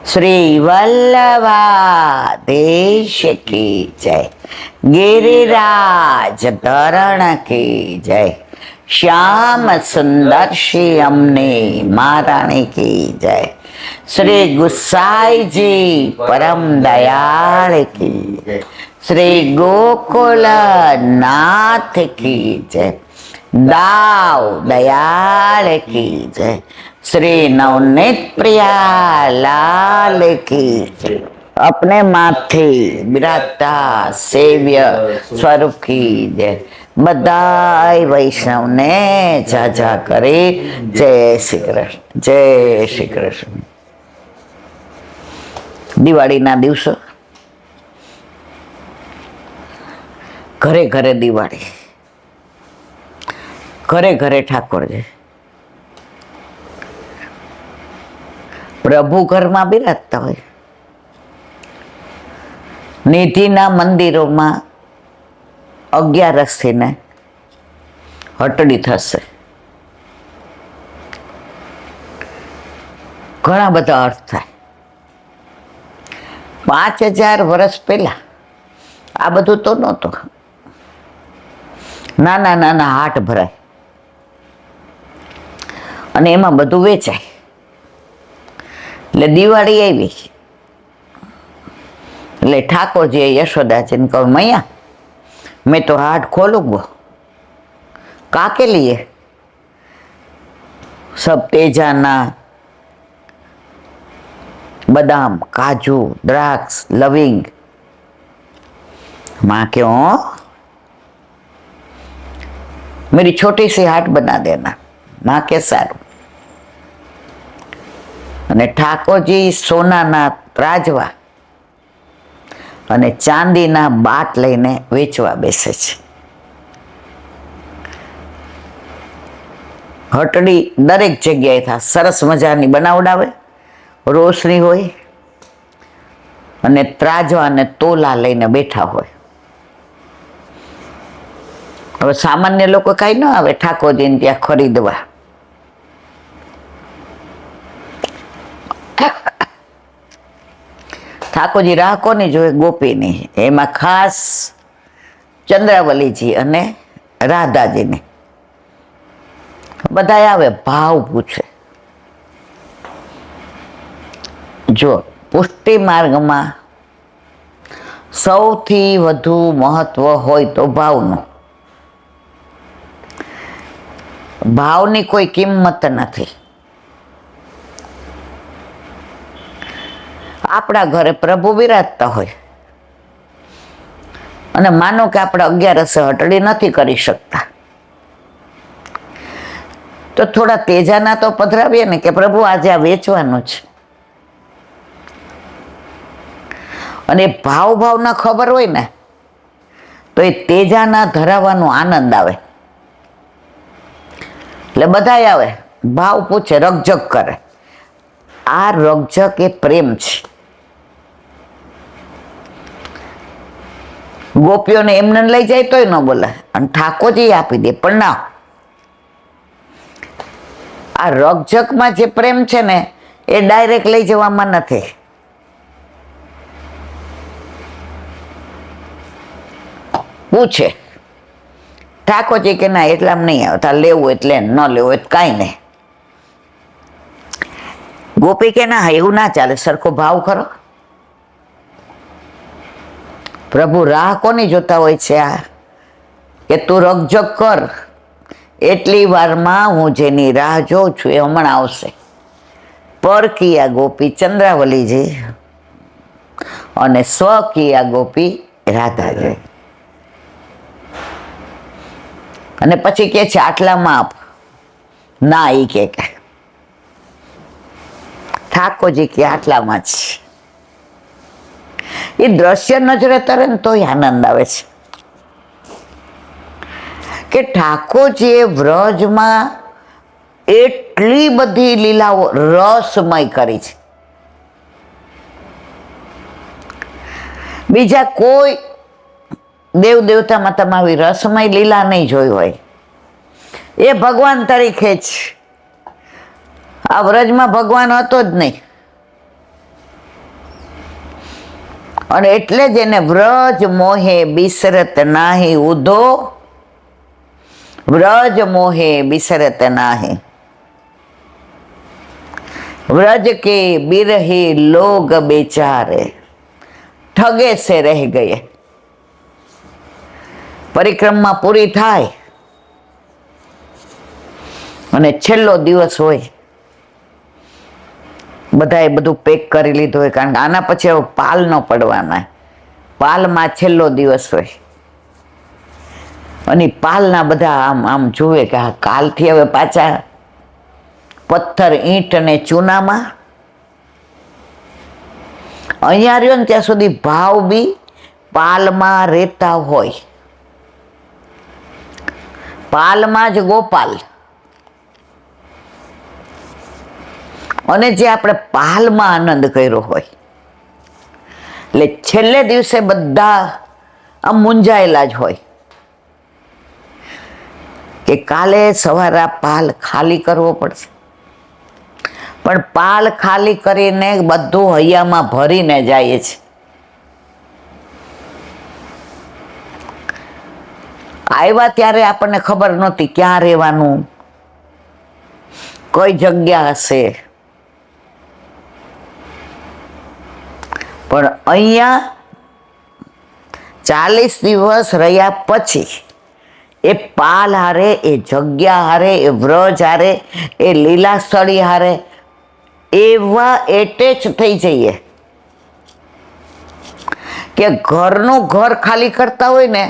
श्री वल्लभाधीश की जय, गिरिराज धरण की जय, श्याम सुंदर श्री अमने महारानी की जय, श्री गुसाई जी परम दयाल की जय, श्री गोकुल नाथ की जय, दाव दयाल की जय, श्री नवनीत प्रिया लाल की जय। अपने माथे बिराजता सेव्य स्वरूप की जय। बधाई वैष्णव ने जा करे। जय श्री कृष्ण, जय श्री कृष्ण। दिवाળી ના દિવસો ઘરે ઘરે દિવાળી, ઘરે ઘરે ઠાકોરજી, પ્રભુ ઘરમાં બિરાજતા હોય. નિધિના મંદિરોમાં 11 થઈને હટડી થશે. ઘણા બધા અર્થ થાય. 5000 વર્ષ પહેલા આ બધું તો નહોતું. નાના નાના હાટ ભરાય અને એમાં બધું વેચાય. એટલે દિવાળી આવી એટલે ઠાકોરજીએ યશોદાજીને કહ્યું, મૈયા मैं तो हाट खोलूंगा, काके लिए? सब तेजाना, बादाम, काजू, द्राक्ष, लविंग. माँ क्यों? मेरी छोटी सी हाट बना देना. माँ के सारू. અને ઠાકોરજી સોનાના ત્રાજવા અને ચાંદીના બાટ લઈને વેચવા બેસે છે. હટડી દરેક જગ્યાએ થાય. સરસ મજાની બનાવડાવે, રોશની હોય અને ત્રાજવા અને તોલા લઈને બેઠા હોય. હવે સામાન્ય લોકો કાંઈ ન આવે ઠાકોરજીને ત્યાં ખરીદવા. ઠાકોરજી રાહ કોની જોવે? ગોપીની. એમાં ખાસ ચંદ્રાવલીજી અને રાધાજીને. બધા આવે, ભાવ પૂછે. જો પુષ્ટિ માર્ગમાં સૌથી વધુ મહત્વ હોય તો ભાવનું. ભાવની કોઈ કિંમત નથી. આપણા ઘરે પ્રભુ બિરાજતા હોય અને માનો કે આપણે 11 હટડી નથી કરી શકતા, તો થોડા તેજાના તો પધરાવીએ ને કે પ્રભુ આજે આ વેચવાનું છે. અને ભાવના ખબર હોય ને તો એ તેજાના ધરાવવાનો આનંદ આવે. એટલે બધાય આવે, ભાવ પૂછે, રકઝક કરે. આ રકઝક એ પ્રેમ છે. ગોપીઓને એમને લઈ જાય તોય ન બોલે અને ઠાકોરજી આપી દે, પણ ના, આ રકઝકમાં જે પ્રેમ છે ને એ ડાયરેક્ટ લઈ જવામાં નથી. પૂછે ઠાકોરજી કે ના એટલામાં નહીં આવતા, લેવું એટલે ન લેવું એટલે કાંઈ નહીં. ગોપી કે ના એવું ના ચાલે, સરખો ભાવ કરો. પ્રભુ રાહ કોની જોતા હોય છે? આ કે તું રકઝક કર, એટલી વારમાં હું જેની રાહ જોઉં છું એ હમણાં આવશે. પરકીયા ગોપી ચંદ્રાવલીજી અને સ્વકીયા ગોપી રાધાજી. અને પછી કે છે આટલામાં આપ. ના, એ કે ઠાકોરજી કે આટલામાં જ. એ દ્રશ્ય નજરે તરે ને તોય આનંદ આવે છે કે ઠાકોરજીએ વ્રજમાં એટલી બધી લીલાઓ રસમય કરી છે. બીજા કોઈ દેવ દેવતામાં તમે આવી રસમય લીલા નહીં જોઈ હોય. એ ભગવાન તરીકે જ. આ વ્રજમાં ભગવાન હતો જ નહીં. અને એટલે જ એને વ્રજ મોહે બિસરત નાહી ઉધો, વ્રજ મોહે બિસરત નાહી, વ્રજ के बिरहे लोग बेचारे ठगे से रह गए। પરિક્રમા પૂરી થાય અને છેલ્લો દિવસ હોય, બધાએ બધું પેક કરી લીધું હોય, કારણ કે આના પછી હવે પાલ ન પડવાના, પાલમાં છેલ્લો દિવસ હોય અને પાલના બધા આમ આમ જુએ કે આ કાલથી હવે પાછા પથ્થર ઈંટ અને ચૂનામાં. અહીંયા રહ્યો ને ત્યાં સુધી ભાવ બી પાલમાં રહેતા હોય, પાલમાં જ ગોપાલ. અને જે આપણે પાલમાં આનંદ કર્યો હોય, એટલે છેલ્લે દિવસે બધા આમ મૂંઝાયેલા જ હોય કે કાલે સવારે આ પાલ ખાલી કરવો પડશે. પણ પાલ ખાલી કરીને બધું હૈયામાં ભરીને જાય છે. આવ્યા ત્યારે આપણને ખબર નહોતી ક્યાં રહેવાનું, કઈ જગ્યા હશે, પણ અહીંયા 40 દિવસ રહ્યા પછી એ પાલ હારે, એ જગ્યા હારે, એ વ્રજ હારે, એ લીલાસ્થળી હારે એવા એટેચ થઈ જઈએ કે ઘરનું ઘર ખાલી કરતા હોય ને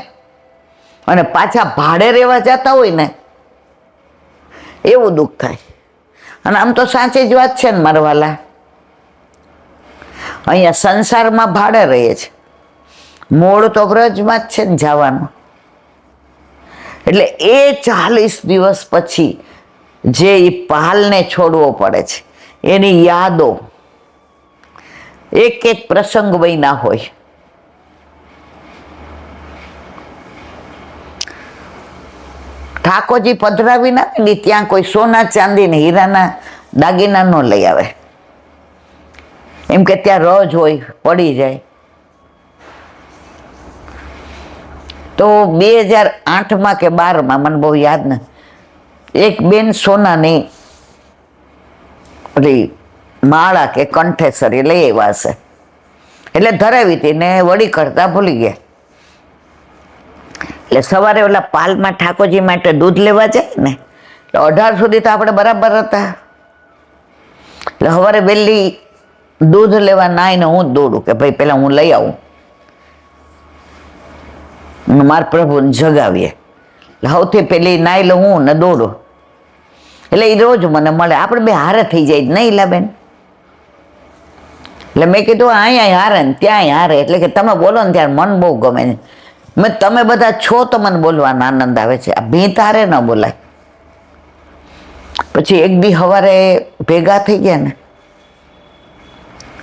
અને પાછા ભાડે રહેવા જતા હોય ને એવું દુઃખ થાય. અને આમ તો સાચી જ વાત છે ને મારા વાલા, અહીંયા સંસારમાં ભાડે રહીએ છે, મૂળ તો વ્રજમાં જ છે ને જવાનું. એટલે એ 40 દિવસ પછી જે એ પાલને છોડવો પડે છે, એની યાદો એક એક પ્રસંગ બન્યા હોય. ઠાકોરજી પધરાવી ના ત્યાં કોઈ સોના ચાંદી ને હીરાના દાગીના ન લઈ આવે, એમ કે ત્યાં રોજ હોય, પડી જાય. તો 2008માં કે 12માં મને બહુ યાદ નથી, એક બેન સોનાની ઓલી માળા કે કંઠેસરી લઈ આવ્યા હશે, એટલે ધરાવી હતી ને વળી કરતા ભૂલી ગયા. એટલે સવારે ઓલા પાલમાં ઠાકોરજી માટે દૂધ લેવા જાય ને, એટલે 18 સુધી તો આપણે બરાબર હતા. એટલે સવારે વહેલી દૂધ લેવા નાઈને હું જ દોડું કે ભાઈ પેલા હું લઈ આવું, મારા પ્રભુને જગાવીએ. એટલે સૌથી પેલી નાઈ લઉં હું ને દોડું, એટલે એ રોજ મને મળે, આપણે બે હારે થઈ જાય નહીં લાબેન. એટલે મેં કીધું અહીંયા હારે ને ત્યાં હારે, એટલે કે તમે બોલો ને ત્યારે મન બહુ ગમે છે. મેં તમે બધા છો તો મને બોલવાનો આનંદ આવે છે, આ ભીત હારે ન બોલાય. પછી એક દી સવારે ભેગા થઈ ગયા ને,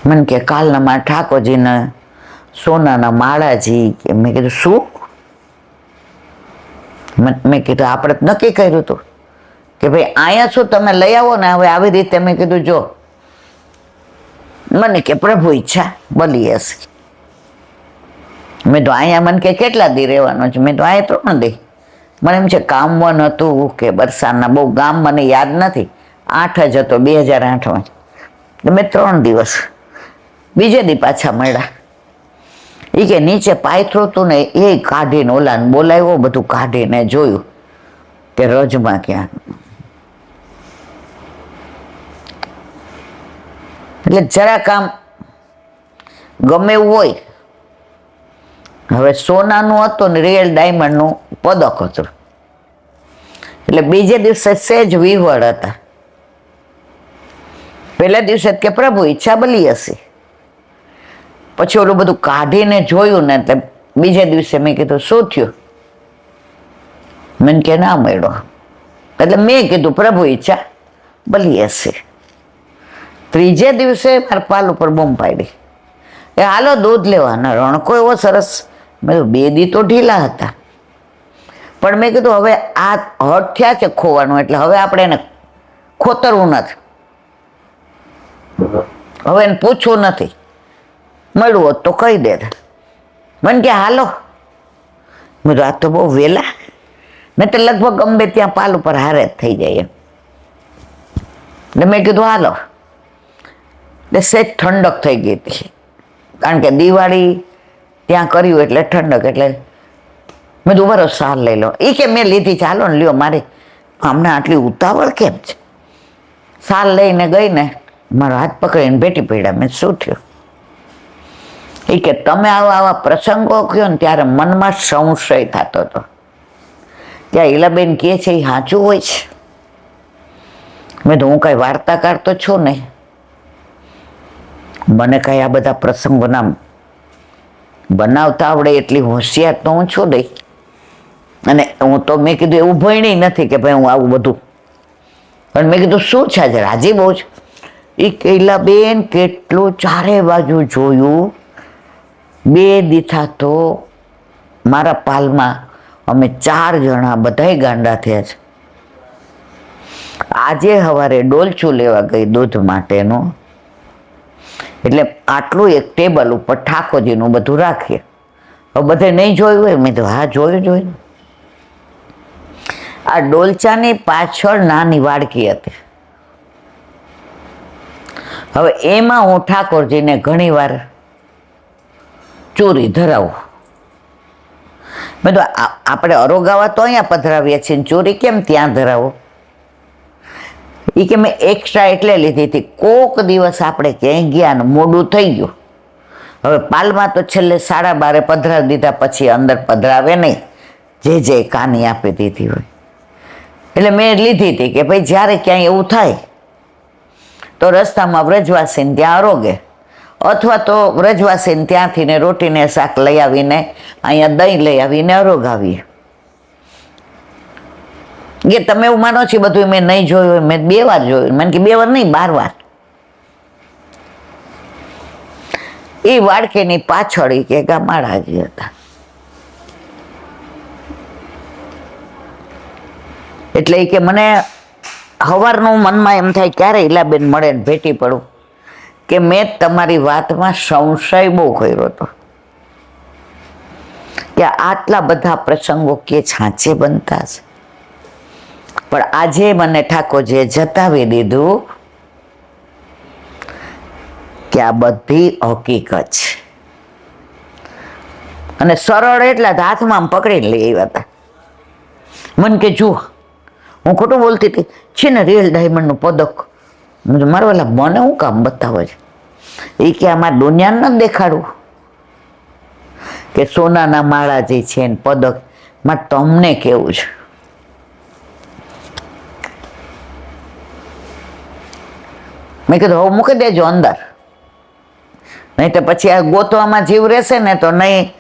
મને કે કાલના મારા ઠાકોરજીના સોનાના માળાજી. કે મેં કીધું શું? મેં કીધું આપણે નક્કી કર્યું હતું કે ભાઈ અહીંયા શું તમે લઈ આવો ને. હવે આવી રીતે મેં કીધું જો, મને કે પ્રભુ ઈચ્છા બલી હશે. મેં તો અહીંયા મને કે કેટલા દી રહેવાનો છે? મેં તો અહીંયા 3 દી. મને એમ છે કામવન હતું કે બરસાના, બહુ ગામ મને યાદ નથી, 8 જ હતો 2008માં. મેં 3 દિવસ, બીજે દી પાછા મળ્યા. એ કે નીચે પાયથરો હતું ને એ કાઢીને ઓલાને બોલાવ્યો, બધું કાઢીને જોયું કે રજમાં ક્યાં. એટલે જરાક આમ ગમે એવું હોય. હવે સોનાનું હતું ને રિયલ ડાયમંડનું પદક હતું, એટલે બીજે દિવસે સહેજ વિહવળ હતા. પહેલા દિવસે કે પ્રભુ ઈચ્છા બલી હશે. પછી ઓલું બધું કાઢીને જોયું ને, એટલે બીજે દિવસે મેં કીધું શું થયું? મને કે ના મળ્યો. એટલે મેં કીધું પ્રભુ ઈચ્છા બલી હશે. ત્રીજે દિવસે મારા પાલ ઉપર બૂમ પાડી, એ હાલો દૂધ લેવાના. રણકો એવો સરસ. મેં કીધું 2 દી તો ઢીલા હતા, પણ મેં કીધું હવે આ હટ થયા છે ખોવાનું, એટલે હવે આપણે એને ખોતરવું નથી, હવે એને પૂછવું નથી. મળવું હોત તો કહી દે. મને કે હાલો. મેં તો આ તો બહુ વહેલા, મેં તો લગભગ ગમે ત્યાં પાલ ઉપર હારે જ થઈ જાય એમ. એટલે મેં કીધું હાલો. એટલે સહેજ ઠંડક થઈ ગઈ હતી, કારણ કે દિવાળી ત્યાં કર્યું એટલે ઠંડક. એટલે મેં તો ઉભા સાલ લઈ લો. એ કે મેં લીધી, ચાલો ને લ્યો. મારી હમણાં આટલી ઉતાવળ કેમ છે? સાલ લઈને ગઈ ને મારો હાથ પકડીને ભેટી પડ્યા. મેં શું થયું? એ કે તમે આવા પ્રસંગો કહો ને ત્યારે મનમાં સંશય થતો હતો. ત્યાં ઈલાબેન કહે છે એ સાચું હોય છે. મેં તો હું કાંઈ વાર્તાકાર તો છું નહીં, મને કાંઈ આ બધા પ્રસંગોના બનાવતા આવડે એટલી હોશિયાર તો હું છું નહીં. અને હું તો મેં કીધું એવું ભણી નથી કે ભાઈ હું આવું બધું. પણ મેં કીધું શું છે આજે રાજી બહુ છે. એ ઈલાબેન કેટલું ચારે બાજુ જોયું. 2 દીથા તો મારા પાલમાં અમે 4 જણા બધાય ગાંડા થયા છે. આજે સવારે ડોલચું લેવા ગઈ દૂધ માટેનું, એટલે આટલું એક ટેબલ ઉપર ઠાકોરજીનું બધું રાખીએ. હવે બધે નહીં જોયું હોય? મેં તો હા જોયું. આ ડોલચાની પાછળ નાની વાડકી હતી. હવે એમાં હું ઠાકોરજીને ઘણી વાર ચોરી ધરાવું. મેં તો આપણે અરોગાવા તો અહીંયા પધરાવીએ છીએ, ચોરી કેમ ત્યાં ધરાવો? એ કે મેં એક્સ્ટ્રા એટલે લીધી હતી, કોક દિવસ આપણે ક્યાંય ગયા ને મોડું થઈ ગયું. હવે પાલમાં તો છેલ્લે 12:30 પધરાવી દીધા, પછી અંદર પધરાવે નહીં, જે કાની આપી દીધી હોય. એટલે મેં લીધી હતી કે ભાઈ જ્યારે ક્યાંય એવું થાય તો રસ્તામાં વ્રજવાસીને ત્યાં આરોગે, અથવા તો વ્રજવાસીને ત્યાંથી ને રોટીને શાક લઈ આવીને અહીંયા દહીં લઈ આવીને અરોગાવીએ. કે તમે એવું માનો છો બધું મેં નહીં જોયું? મેં 2 વાર જોયું. મને કે 2 વાર નહીં, 12 વાર. એ વાડકેની પાછળ કે ગામાડાજી હતા. એટલે કે મને સવારનું મનમાં એમ થાય ક્યારે ઈલાબેન મળે ને ભેટી પડું, કે મેં તમારી વાતમાં સંશય બહુ કર્યો હતો કે આટલા બધા પ્રસંગો કે છાંચે બનતા છે. પણ આજે મને ઠાકોરજીએ જતાવી દીધું કે આ બધી હકીકત છે. અને સરળ એટલા હાથમાં પકડીને લઈ આવ્યા હતા. મને કે જુઓ, હું ખોટું બોલતી હતી, છે ને રિયલ ડાયમંડનું પદક. મારો વાલા મને હું કામ બતાવે છે? એ કે આમાં દુનિયાને ન દેખાડવું કે સોનાના માળા જે છે ને પદક, માં તમને કેવું છે. મેં કીધું હવે મૂકી દેજો અંદર, નહીં તો પછી આ ગોતવામાં જીવ રહેશે ને તો નહીં.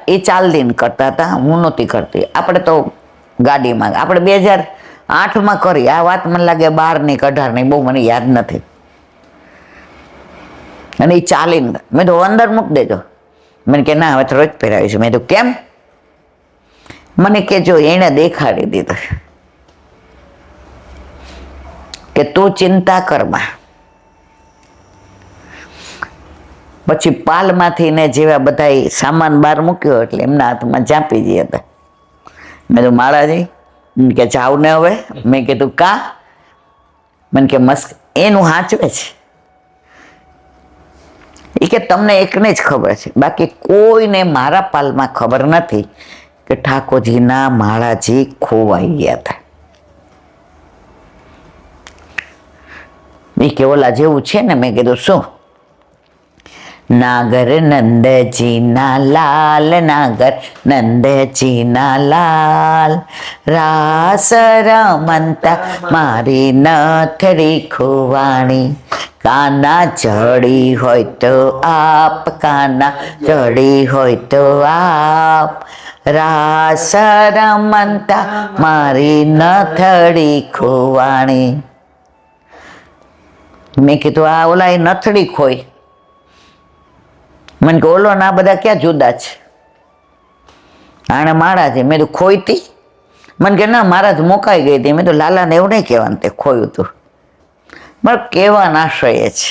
એ ચાલદીન કરતા હતા, હું નહોતી કરતી. આપણે તો ગાડીમાં, આપણે 2008માં કરી આ વાત. મને લાગે 12ની 18ની, બહુ મને યાદ નથી. અને એ ચાલીને મેં તો અંદર મૂકી દેજો. મને કે ના હવે તો રોજ પહેરાવીશું. મેં તો કેમ? મને કે જો એણે દેખાડી દીધું કે તું ચિંતા કરમાં. પછી પાલમાંથી ને જેવા બધા સામાન બહાર મૂક્યો એટલે એમના હાથમાં ચાંપી જ હતા. મેં તો માળાજી કે જાવ ને હવે. મેં કીધું કા? મને કે મસ્ક એનું હાંચવે છે. એ કે તમને એકને જ ખબર છે, બાકી કોઈને મારા પાલમાં ખબર નથી કે ઠાકોરજીના માળાજી ખોવાઈ ગયા હતા. એ કે ઓલા જેવું છે ને. મેં કીધું શું? નાગર નંદજીના લાલ, નાગર નંદજીના લાલ, રાસ રમંતા મારી નથડી ખોવાણી. કાના જડી હોય તો આપ, કાના જડી હોય તો આપ, રાસ રમંતા મારી નથડી ખોવાણી. મેં કીધું આ ઓલા એ નથડી ખોઈ. મને કે ઓલો ના બધા ક્યાં જુદા છે? આણે માળા છે. મેં તો ખોઈતી? મને કે ના મારા જ મુકાઈ ગઈ હતી. મેં તો લાલાને એવું નહીં કહેવાનું તે ખોયું હતું. મારે કહેવાના આશય છે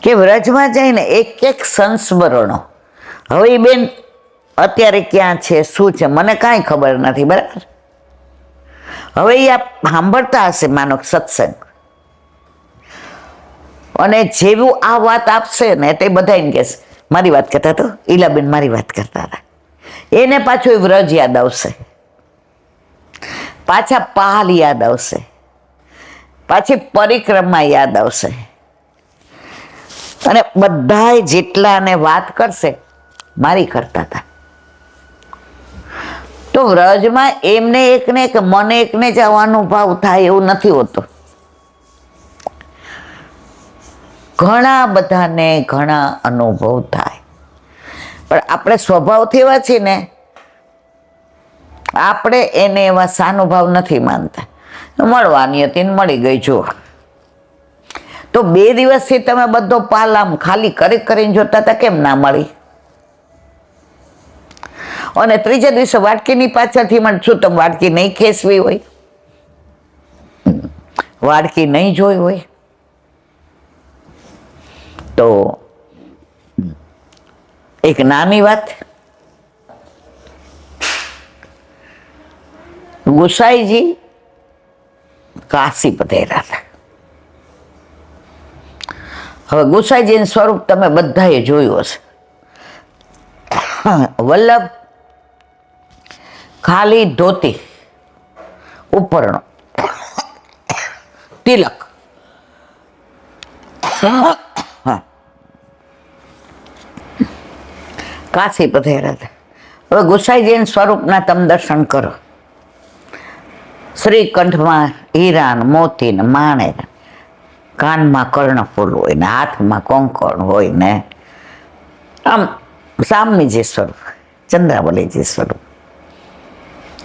કે વ્રજમાં જઈને એક એક સંસ્મરણો. હવે એ બેન અત્યારે ક્યાં છે, શું છે, મને કાંઈ ખબર નથી, બરાબર. હવે એ આ સાંભળતા હશે માનો સત્સંગ, અને જેવું આ વાત આપશે ને તે બધાને કહેશે મારી વાત કરતા તો ઈલાબેન મારી વાત કરતા હતા. એને પાછું એ વ્રજ યાદ આવશે, પાછા પહાલ યાદ આવશે, પાછી પરિક્રમા યાદ આવશે, અને બધાય જેટલાને વાત કરશે મારી કરતા હતા. તો વ્રજમાં એમને એકને એક મને એકને જ અનુભવ થાય એવું નથી હોતું. ઘણા બધાને ઘણા અનુભવ થાય, પણ આપણે સ્વભાવથી એવા છીએ ને, આપણે એને એવા સાનુભાવ નથી માનતા. મળવાની હતી ને મળી ગઈ. જુઓ તો 2 દિવસથી તમે બધો પાલામ ખાલી કરીને જોતા હતા, કેમ ના મળી? અને 3જા દિવસે વાટકીની પાછળથી મને શું તમે વાટકી નહીં ખેંચવી હોય, વાટકી નહીં જોઈ હોય? તો એક નાની વાત, ગુસાઈજી કાશી પધાર્યા હતા. હવે ગુસાઈજીનું સ્વરૂપ તમે બધાએ જોયું હશે. વલ્લભ ખાલી ધોતી, ઉપરનો તિલક, કાશી પધાર્યા હતા. હવે ગુસાઈજીના સ્વરૂપના તમે દર્શન કરો. શ્રીકંઠમાં હીરા ને મોતી ને માણે, કાનમાં કર્ણફૂલ હોય ને હાથમાં કોંકણ હોય ને, આમ સામની સ્વરૂપ, ચંદ્રાવલીજી સ્વરૂપ.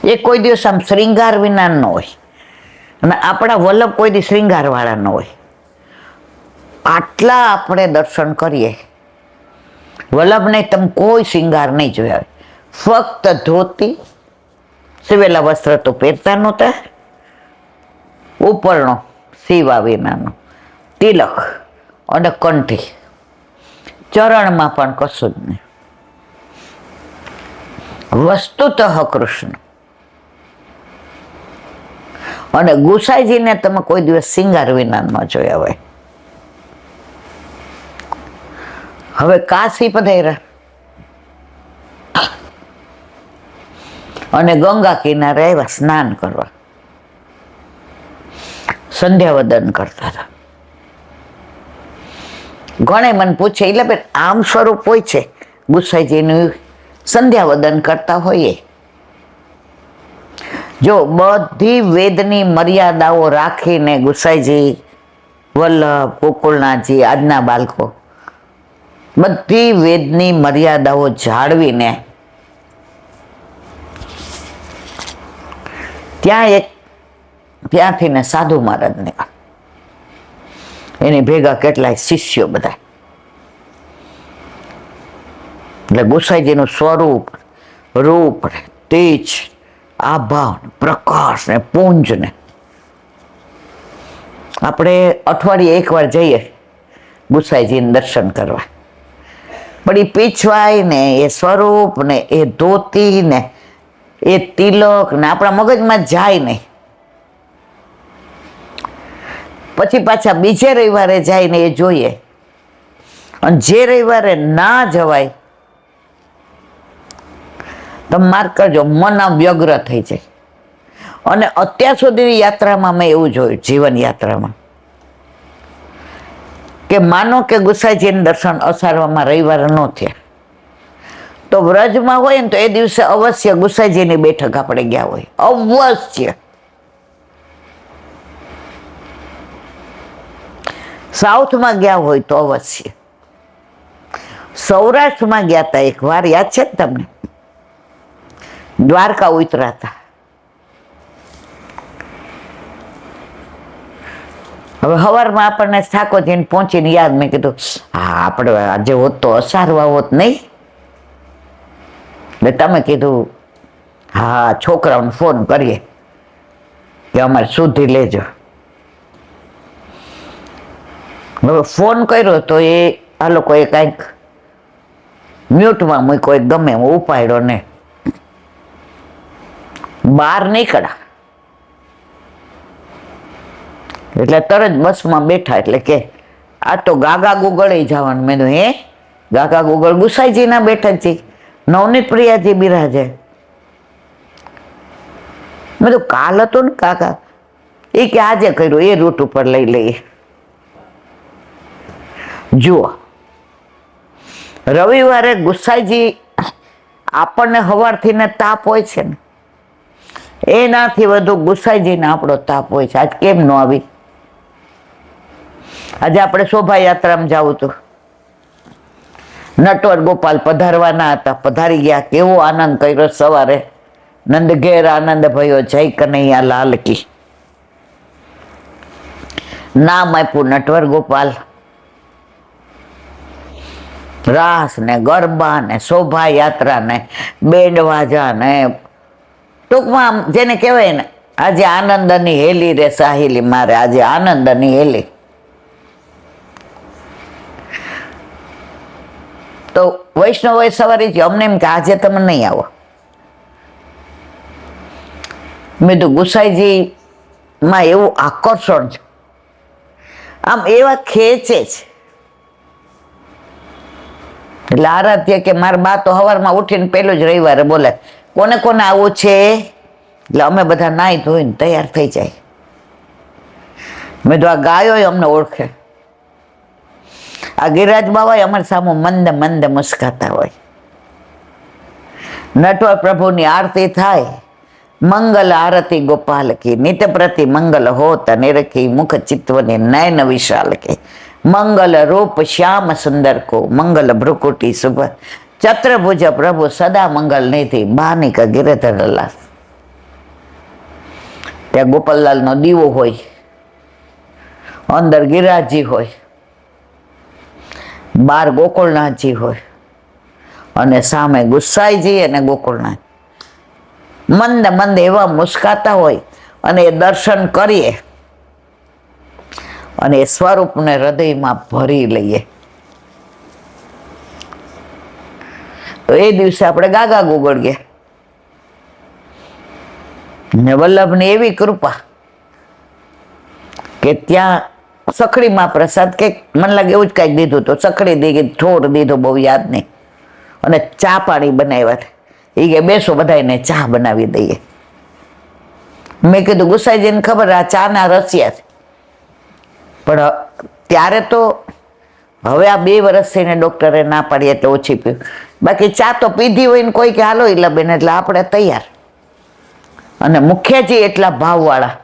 એ કોઈ દિવસ આમ શ્રીંગાર વિના ન હોય, અને આપણા વલ્લભ કોઈ દિવસ શ્રીંગાર વાળા ન હોય. આટલા આપણે દર્શન કરીએ, વલ્લભને તમે કોઈ શ્રીંગાર નહીં જોયા, ફક્ત ધોતી, સીવેલા વસ્ત્ર તો પહેરતા નહોતા, ઉપરનો સીવા વિનાનો તિલક અને કંઠી, ચરણમાં પણ કશું જ નહીં. વસ્તુતઃ કૃષ્ણ. અને ગુસાઈજીને તમે કોઈ દિવસ શિંગાર વિના ન જોયા હોય. હવે કાશી પધાર્યા અને ગંગા કિનારે આવ્યા સ્નાન કરવા, સંધ્યાવદન કરતા હતા. ઘણે મને પૂછે, એટલે બેન આમ સ્વરૂપ હોય છે ગુસાઈજીનું, સંધ્યાવદન કરતા હોઈએ. જો બધી વેદની મર્યાદાઓ રાખીને ગુસાઈજી, વલ્લભ, ગોકુળનાથજી, આજના બાળકો બધી વેદની મર્યાદાઓ જાળવીને ત્યાંથી ને સાધુ મહારાજ નીકળ્યા. એની ભેગા કેટલાય શિષ્યો બધા. એટલે ગુસાઈજીનું સ્વરૂપ, રૂપ, તેજ, આભા, પ્રકાશ ને પુંજ ને આપણે અઠવાડિયે એકવાર જઈએ ગુસાઈજીને દર્શન કરવા, પણ એ પીછવાય ને એ સ્વરૂપ ને એ ધોતી ને એ તિલક ને આપણા મગજમાં જાય નહીં. પછી પાછા બીજે રવિવારે જઈને એ જોઈએ, અને જે રવિવારે ના જવાય તમે માર્ક કરજો, મન વ્યગ્ર થઈ જાય. અને અત્યાર સુધીની યાત્રામાં મેં એવું જોયું, જીવન યાત્રામાં, કે માનો કે ગુસાઈજીના દર્શન અસારવામાં રવિવારે ન થયા, તો વ્રજમાં હોય ને તો એ દિવસે અવશ્ય ગુસાઈજીની બેઠક આપણે ગયા હોય, અવશ્ય. સાઉથમાં ગયા હોય તો અવશ્ય. સૌરાષ્ટ્રમાં ગયા હતા એક વાર, યાદ છે ને તમને? દ્વારકા ઉતરા હતા. હવે સવારમાં આપણને ઠાકોરજીને પહોંચીને યાદ, મેં કીધું હા આપણે આજે હોત તો અસારવા હોત નહીં. એટલે તમે કીધું હા છોકરાઓને ફોન કરીએ કે અમારે સુધી લેજો. હવે ફોન કર્યો તો એ આ લોકોએ કાંઈક મ્યુટમાં મૂક્યો, ગમે એમ ઉપાડ્યો ને બહાર નીકળ્યા એટલે તરત બસમાં બેઠા એટલે કે આ તો ગાગા ગુગળે જવાનું. મેં હે ગાગા ગુગળ ગુસાઈજી ના બેઠા છે, નવનીત પ્રિયાજી બિરાજે. મેં તો કાલ હતું ને કાકા, એ કે આજે કર્યું, એ રૂટ ઉપર લઈ લઈએ. જુઓ, રવિવારે ગુસાઈજી આપણને હવારથી ને તાપ હોય છે ને, એનાથી વધુ ગુસાઈજીને આપણો તાપ હોય છે. આજ કેમ ન આવી? આજે આપણે શોભાયાત્રામાં જવું હતું, નટવર ગોપાલ પધારવાના હતા, પધારી ગયા. કેવો આનંદ કર્યો સવારે, નંદ ઘેર આનંદ ભયો, જય કનૈયા લાલ કી. નામ આપ્યું નટવર ગોપાલ. રાસ ને ગરબા ને શોભાયાત્રા ને બેન્ડ વાજા ને, ટૂંકમાં જેને કહેવાય ને, આજે આનંદની હેલી રે સાહેલી મારે, આજે આનંદની હેલી. તો વૈષ્ણવ સવારે અમને એમ કે આજે તમે નહીં આવો. મેં તો ગુસાઈજી માં એવું આકર્ષણ છે, આમ એવા ખેંચે છે. એટલે આરાધ્ય કે મારા બા તો સવારમાં ઉઠીને પેલું જ રવિવારે બોલે, કોને કોને આવું છે? એટલે અમે બધા નાહી ધોઈને તૈયાર થઈ જાય. મેં તો આ ગાયો અમને ઓળખે, આ ગિરિરાજ બાવા અમારી સામે મંદ મંદ મુસ્કાતા હોય. નટવર પ્રભુની આરતી થાય, મંગલ આરતી ગોપાલ કી, નિત્ય પ્રતિ મંગલ હોત નિરખી, મુખ ચિત્વની નયન વિશાલ કે, મંગલ રૂપ શ્યામ સુંદર કો, મંગલ ભ્રુકુટી શુભ, ચત્રભુજ પ્રભુ સદા મંગલ નિધિ, બાનિક ગિરધર લાલ. ત્યાં ગોપાલલાલ નો દીવો હોય, અંદર ગિરિરાજજી હોય, બાર ગોકુળનાથજી હોય, અને સામે ગુસાઈજી અને ગોકુળનાથ. મંદ મંદ એવા મુસ્કાતા હોય, અને એ દર્શન કરીએ અને એ સ્વરૂપને હૃદયમાં ભરી લઈએ. તો એ દિવસે આપણે ગાગા ગુગળીએ ને વલ્લભની એવી કૃપા કે ત્યાં સખડીમાં પ્રસાદ કે મને લાગે એવું જ કાંઈક દીધું, તો સખડી દીધી, થોડ દીધો, બહુ યાદ નહીં. અને ચા પાણી બનાવ્યા. એ કે બેસો બધાને ચા બનાવી દઈએ. મેં કીધું ગુસાઈજીને ખબર આ ચા ના રસિયા છે, પણ ત્યારે તો હવે આ 2 વર્ષ થઈને ડોક્ટરે ના પાડી એટલે ઓછી પીવું. બાકી ચા તો પીધી હોય ને કોઈ કે હાલો ઈલાબેન, એટલે આપણે તૈયાર. અને મુખ્યજી એટલા ભાવવાળા,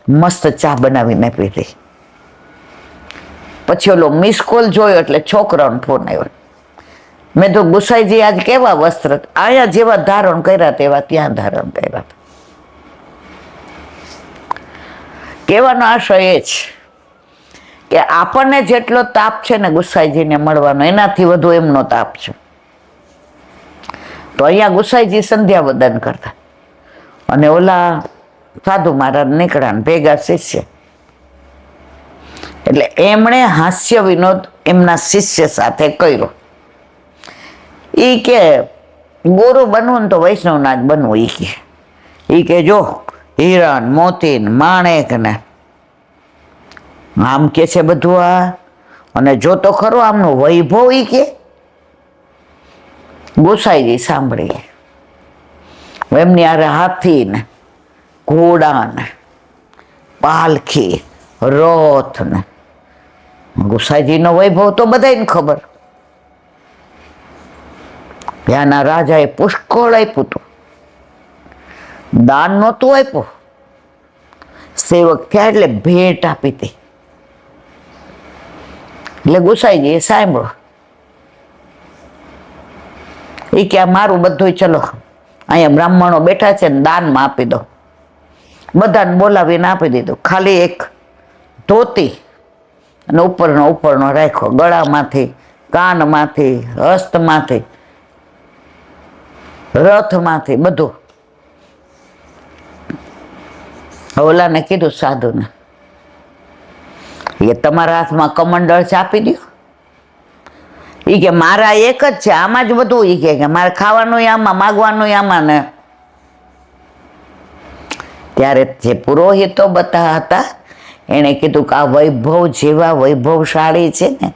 મસ્ત ચા બનાવીને પીધી. પછી ઓલો મિસ કોલ જોયો એટલે છોકરાનો ફોન આવ્યો. મેં તો ગુસાઈજી આજ કેવા વસ્ત્ર, આયા જેવા ધારણ કર્યા તેવા ત્યાં ધારણ કર્યા. કહેવાનો આશય એ છે કે આપણને જેટલો તાપ છે ને ગુસાઈજીને મળવાનો, એનાથી વધુ એમનો તાપ છે. તો અહીંયા ગુસાઈજી સંધ્યા વદન કરતા, અને ઓલા સાધુ મહારાજ નીકળ્યા ને ભેગા શિષ્ય. એટલે એમણે હાસ્ય વિનોદ એમના શિષ્ય સાથે કર્યો. ઈ કે ગોરો બનવું ને તો વૈષ્ણવના જ બનવું. ઈ કે જો હિરણ મોતી માણેક ને આમ કે છે બધું આ, અને જો તો ખરો આમનું વૈભવ. ઈ કે ગોસાઈજી સાંભળીએ એમની આરે હાથી ને ઘોડા ને પાલખી રથ ને, ગુસાઈજીનો વૈભવ તો બધાને ખબર. ત્યાંના રાજાએ પુષ્કળ આપ્યું હતું, દાન નહોતું આપ્યું. સેવક થયા એટલે ભેટ આપી હતી. એટલે ગુસાઈજીએ સાંભળો, એ કે આ મારું બધું, ચલો અહીંયા બ્રાહ્મણો બેઠા છે ને દાનમાં આપી દો. બધાને બોલાવીને આપી દીધું. ખાલી એક ધોતી અને ઉપરનો રાખ્યો, ગળામાંથી, કાનમાંથી, હસ્તમાંથી, રથમાંથી, બધું. ઓલાને કીધું સાધુને, એ તમારા હાથમાં કમંડળ ચાપી દો. એ કે મારા એક જ છે, આમાં જ બધું. એ કે મારે ખાવાનું આમાં, માગવાનું આમાં ને. ત્યારે જે પુરોહિતો બધા હતા એણે કીધું કે આ વૈભવ જેવા વૈભવશાળી છે ને,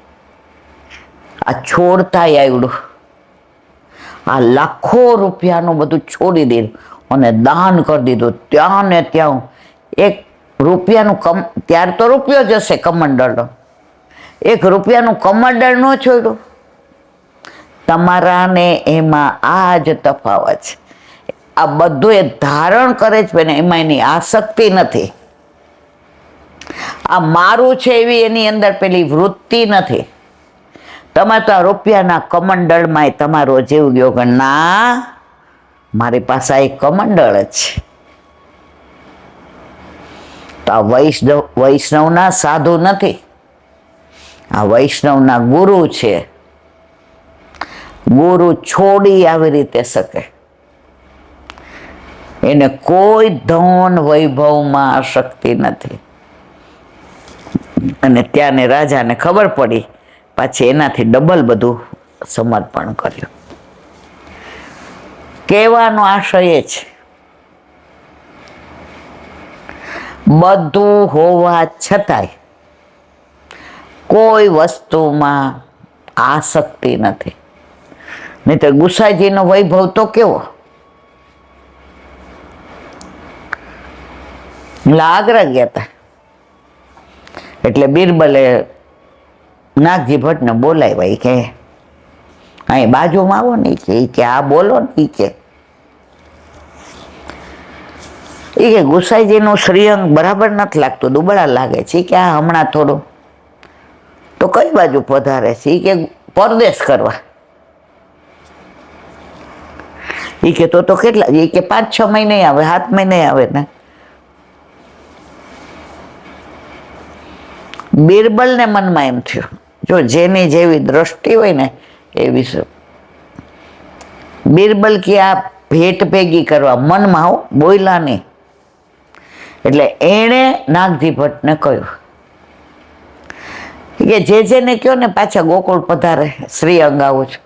આ છોડતા આવડું, આ લાખો રૂપિયાનું બધું છોડી દીધું અને દાન કરી દીધું. ત્યાં ને ત્યાં એક રૂપિયાનું ત્યાર તો રૂપિયો જ હશે કમંડળનો, એક રૂપિયાનું કમંડળ ન છોડ્યું. તમારા ને એમાં આ જ તફાવત છે. આ બધું એ ધારણ કરે છે ને એમાં એની આસક્તિ નથી. આ મારું છે એવી એની અંદર પેલી વૃત્તિ નથી. તમે તો આ રૂપિયાના કમંડળમાં તમારો જીવ ગયો કે ના, મારી પાસે એક કમંડળ જ છે. તો આ વૈષ્ણવના સાધુ નથી, આ વૈષ્ણવના ગુરુ છે. ગુરુ છોડી આવી રીતે શકે. એને કોઈ ધન વૈભવમાં આસક્તિ નથી. અને ત્યાંને રાજાને ખબર પડી, પાછી એનાથી ડબલ બધું સમર્પણ કર્યું. કહેવાનો આશય એ છે, બધું હોવા છતાંય કોઈ વસ્તુમાં આસક્તિ નથી. નહીં તો ગુસાઈજીનો વૈભવ તો કેવો, આગ્રા ગયા હતા એટલે બિરબલે નાગજી ભટ્ટને બોલાવ્યા. કે અહીં બાજુમાં આવો ને, કે આ બોલો ને. કે ગુસાઈજીનું શ્રીઅંગ બરાબર નથી લાગતું, દુબળા લાગે છે. કે આ હમણાં થોડું તો કઈ બાજુ પધારે છે? કે પરદેશ કરવા. એ કે તો કેટલા? એ કે 5-6 મહિને આવે, 7 મહિને આવે ને. બિરબલને મનમાં એમ થયું, જો જેની જેવી દ્રષ્ટિ હોય ને એવી છે. બિરબલ કે આ ભેટ ભેગી કરવા મનમાં હો, બોયલા નહીં. એટલે એણે નાગજી ભટ્ટને કહ્યું કે જેને કહો ને પાછા ગોકુળ પધારે, શ્રીઅંગ આવું છું,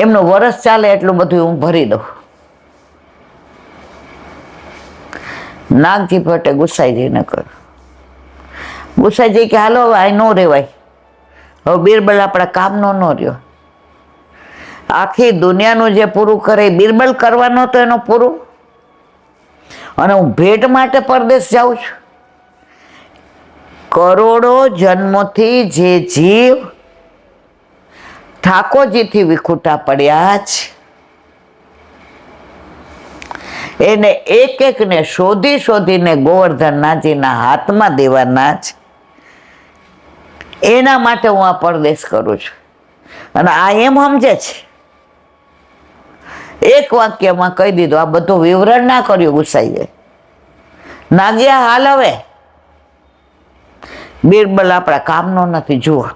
એમનું વરસ ચાલે એટલું બધું હું ભરી દઉં. નાગજી ભટ્ટે ગુસાઈજીને કહ્યું. ગુસાઈજી કે હાલો હવે આ ન રહેવાય, હવે બિરબલ આપણા કામનો ન રહ્યો. આખી દુનિયાનું જે પૂરું કરે બિરબલ કરવાનો તો એનો પૂરું, અને હું ભેટ માટે પરદેશ જાઉં છું. કરોડો જન્મોથી જે જીવ ઠાકોરજીથી વિખૂટા પડ્યા છે, એને એક એકને શોધી શોધીને ગોવર્ધનનાથજીના હાથમાં દેવાના છે. એના માટે હું આ પરદેશ કરું છું. અને આ એમ સમજે છે, એક વાક્યમાં કહી દીધું. આ બધું વિવરણ ના કર્યું ગુસાઈએ. નાગ્યા હાલ હવે, બિરબલ આપણા કામનો નથી. જુઓ,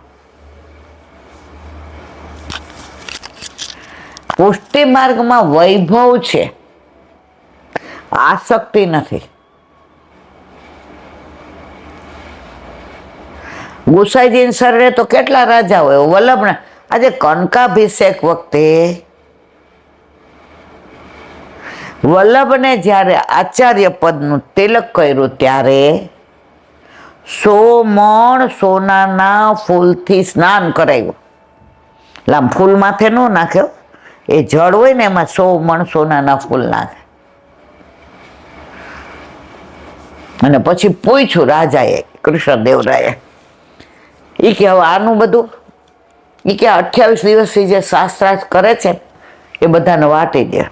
પુષ્ટિ માર્ગમાં વૈભવ છે, આસક્તિ નથી. ગુસાઈજી શરણે તો કેટલા રાજા હોય. વલ્લભને આજે કનકાભિષેક વખતે વલ્લભને જ્યારે આચાર્ય પદનું તિલક કર્યું ત્યારે 100 મણ સોનાના ફૂલથી સ્નાન કરાવ્યું. આમ ફૂલ માથે ન નાખ્યો, એ જળ હોય ને એમાં 100 મણ સોનાના ફૂલ નાખે. અને પછી પૂછ્યું રાજાએ, કૃષ્ણદેવરાયે, એ કે હવે આનું બધું, એ કે 28 દિવસથી જે શાસ્ત્રાર્થ કરે છે એ બધાને વાટી દે.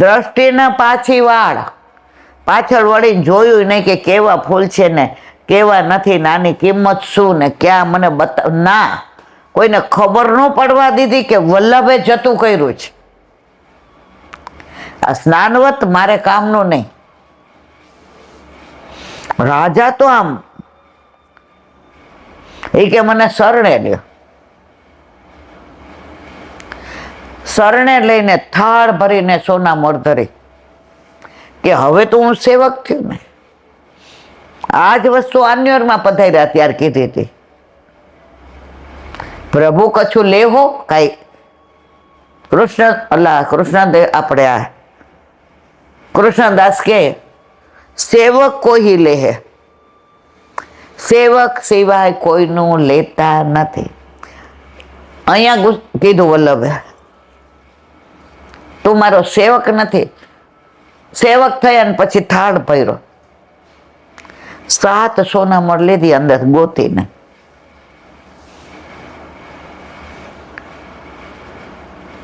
દ્રષ્ટિને પાછી વાળ, પાછળ વળીને જોયું નહીં કે કેવા ફૂલ છે ને કેવા નથી, નાની કિંમત શું ને ક્યાં મને બતાવ. ના, કોઈને ખબર ન પડવા દીધી કે વલ્લભે જતું કર્યું છે. આ સ્નાનવત મારે કામનું નહીં. રાજા તો આમ એ કે મને શરણે લ્યો. શરણે લઈને થાળ ભરીને સોના મોર ધરી કે હવે તો હું સેવક થયું ને, આ જ વસ્તુ આન્યરમાં પધાર્યા ત્યાર કીધી હતી. પ્રભુ કછું લેહો કાંઈ કૃષ્ણદેવ આપણે આ કૃષ્ણદાસ કે સેવક કોઈ લેહે, સેવક સિવાય કોઈનું લેતા નથી. અહીંયા કીધું વલ્લભે, તું મારો સેવક નથી. સેવક થયા ને પછી થાળ પહેર્યો, 7 સોનામણ લીધી અંદર ગોતીને.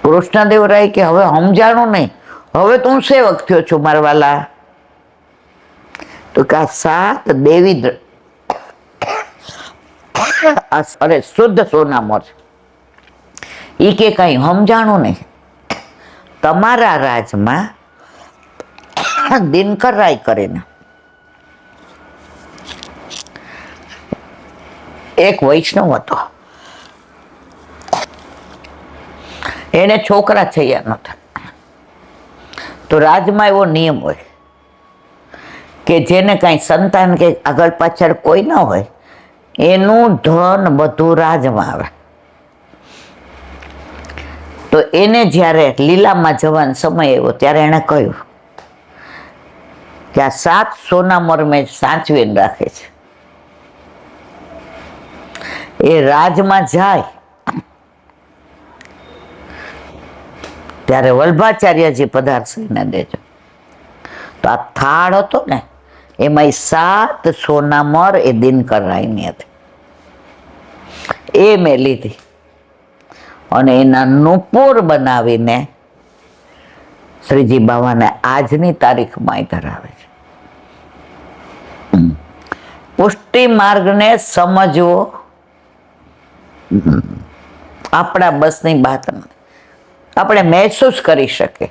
કૃષ્ણદેવરાય કે હવે સમજાણું નહીં, હવે તું સેવક થયો છું મારા વાલા. તો કે આ 7 દેવી અરે શુદ્ધ સોનામણ છે. એ કે કઈ સમજાણું નહીં. તમારા રાજમાં દિનકર રાય કરીને એક વૈષ્ણવ હતો, એને છોકરા થયા નહોતા. તો રાજમાં એવો નિયમ હોય કે જેને કાંઈ સંતાન કે આગળ પાછળ કોઈ ન હોય એનું ધન બધું રાજમાં આવે. તો એને જ્યારે લીલામાં જવાનો સમય આવ્યો ત્યારે એણે કહ્યું કે આ 7 સોનામણ મેં સાચવીને રાખે છે. એ રાજમાં જાય ત્યારે વલ્ભાચાર્યજી પધારશે એને દેજો. તો આ થાળ હતો ને એમાં 7 સોનામણ એ દિનકર રાયની હતી. એ મેં લીધી અને એના નુપુર બનાવીને શ્રીજી બાવાને આજની તારીખમાં ધરાવે છે. પુષ્ટિ માર્ગને સમજવો આપણા બસની વાત નથી. આપણે મહેસૂસ કરી શકીએ.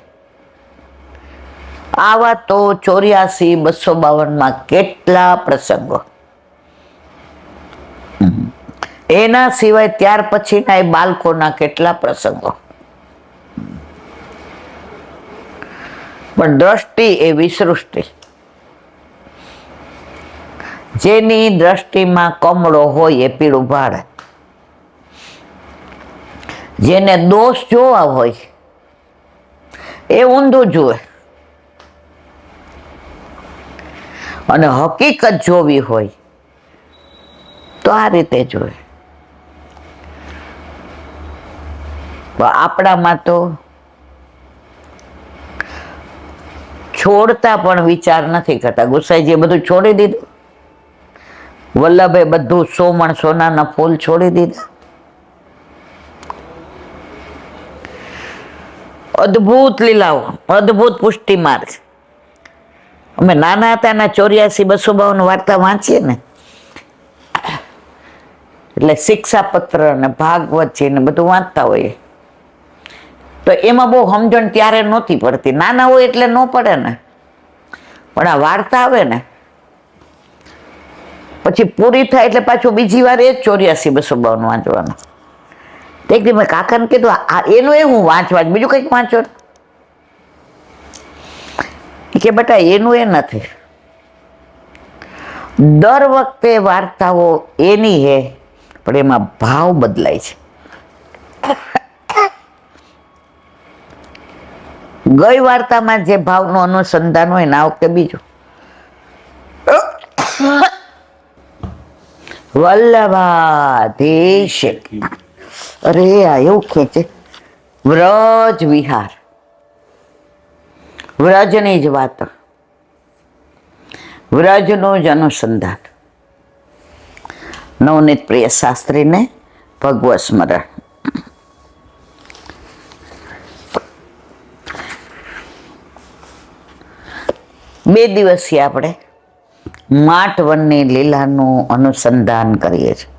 આવા તો 84, 252 કેટલા પ્રસંગો. એના સિવાય ત્યાર પછીના એ બાળકોના કેટલા પ્રસંગો. પણ દ્રષ્ટિ એવી સૃષ્ટિ, જેની દ્રષ્ટિમાં કમળો હોય એ પીળું ભાડે, જેને દોષ જોવા હોય એ ઊંધું જુએ, અને હકીકત જોવી હોય તો આ રીતે જોવે. આપણામાં તો છોડતા પણ વિચાર નથી કરતા. ગુસાઈજીએ બધું છોડી દીધું, વલ્લભે બધું 100 મણ સોનાના ફૂલ છોડી દીધા. અદ્ભુત લીલાઓ, અદ્ભુત પુષ્ટિ માર્ગ. અમે નાના હતા એના 84, 252 વાર્તા વાંચીએ ને એટલે શિક્ષાપત્ર ને ભાગવતજી ને બધું વાંચતા હોઈએ તો એમાં બહુ સમજણ ત્યારે નહોતી પડતી. નાના હોય એટલે ન પડે ને, પણ આ વાર્તા આવે ને પછી પૂરી થાય એટલે પાછું બીજી વાર એ જ 84, 252 વાંચવાનું. એક દી મેં કાકાને કીધું આ એનું એ હું વાંચવા બીજું કંઈક વાંચો. કે બેટા એનું એ નથી, દર વખતે વાર્તાઓ એની હે પણ એમાં ભાવ બદલાય છે. ગઈ વાર્તામાં જે ભાવનું અનુસંધાન હોય ને આ વખતે બીજું. વલ્લભાધીશ, અરે આ એવું ખેંચે. વ્રજ વિહાર, વ્રજની જ વાત, વ્રજનું જ અનુસંધાન. નવનીત પ્રિય શાસ્ત્રીને ભગવત સ્મરણ. બે દિવસીય આપણે માટવનની લીલાનું અનુસંધાન કરીએ છીએ.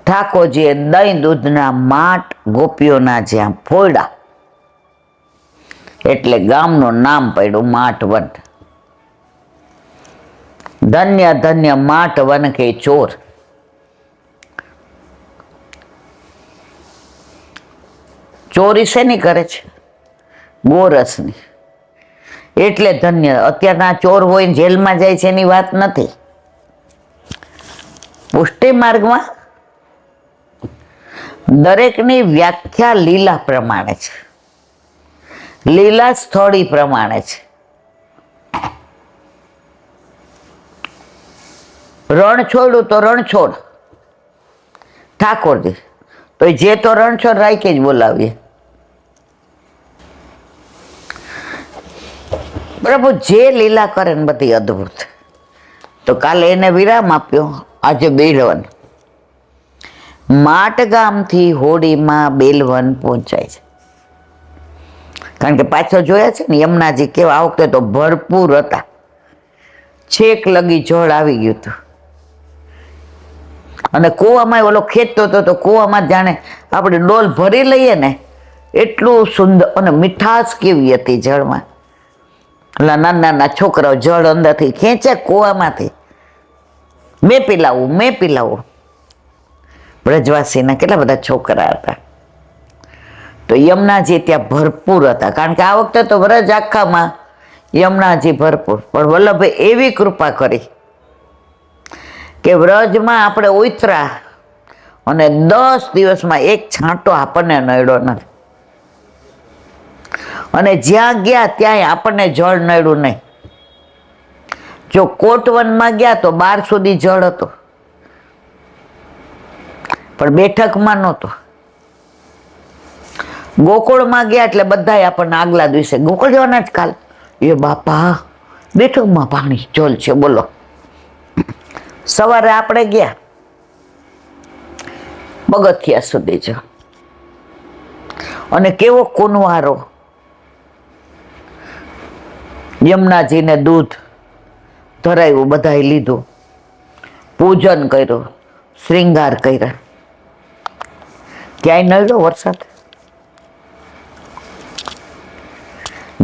ઠાકોરજીએ દહીં દૂધના માટ ગોપીઓના જ્યાં ફોડ્યા એટલે ગામનું નામ પડ્યું માટવન. ધન્ય ધન્ય માટવન કે ચોર. ચોરી શેની કરે છે? ગોરસની. એટલે ધન્ય. અત્યારના ચોર હોય જેલમાં જાય છે એની વાત નથી. પુષ્ટિ માર્ગમાં દરેકની વ્યાખ્યા લીલા પ્રમાણે છે, લીલા સ્થળી પ્રમાણે છે. રણ છોડું તો રણછોડ ઠાકોરજી, તો જે તો રણછોડ રાખી જ બોલાવીએ. પ્રભુ જે લીલા કરે ને બધી અદ્ભુત. તો કાલે એને વિરામ આપ્યો, આજે બેલવન. માટ ગામથી હોડીમાં બેલવન પહોંચાય છે. કારણ કે પાછળ જોયા છે ને યમુનાજી કેવા, આ વખતે તો ભરપૂર હતા, છેક લગી જળ આવી ગયું હતું. અને કૂવામાં ઓલો ખેંચતો હતો તો કૂવામાં જાણે આપણે ડોલ ભરી લઈએ ને એટલું સુંદર. અને મીઠાશ કેવી હતી જળમાં. ઓલા નાના નાના છોકરાઓ જળ અંદરથી ખેંચે કૂવામાંથી, મેં પીલાવું. બ્રજવાસીના કેટલા બધા છોકરા હતા. તો યમુનાજી ત્યાં ભરપૂર હતા. કારણ કે આ વખતે તો વ્રજ આખામાં યમુનાજી ભરપૂર. પણ વલ્લભે એવી કૃપા કરી કે વ્રજમાં આપણે ઉતરા અને 10 દિવસમાં એક છાંટો આપણને નડ્યો નથી. અને જ્યાં ગયા ત્યાંય આપણને જળ નડ્યું નહીં. જો કોટવનમાં ગયા તો 12 સુધી જળ હતો, પણ બેઠકમાં નહોતો. ગોકુળમાં ગયા એટલે બધા આપણને આગલા દિવસે ગોકુળ જવાના જ કાલ, એ બાપા બેઠકમાં પાણી જળ છે બોલો. સવારે આપણે ગયા પગથિયા સુધી જ, અને કેવો કુનવારો. યમુનાજીને દૂધ ધરાવ્યું, બધાએ લીધું, પૂજન કર્યું, શ્રૃંગાર કર્યા. ક્યાંય નડ્યો વરસાદ.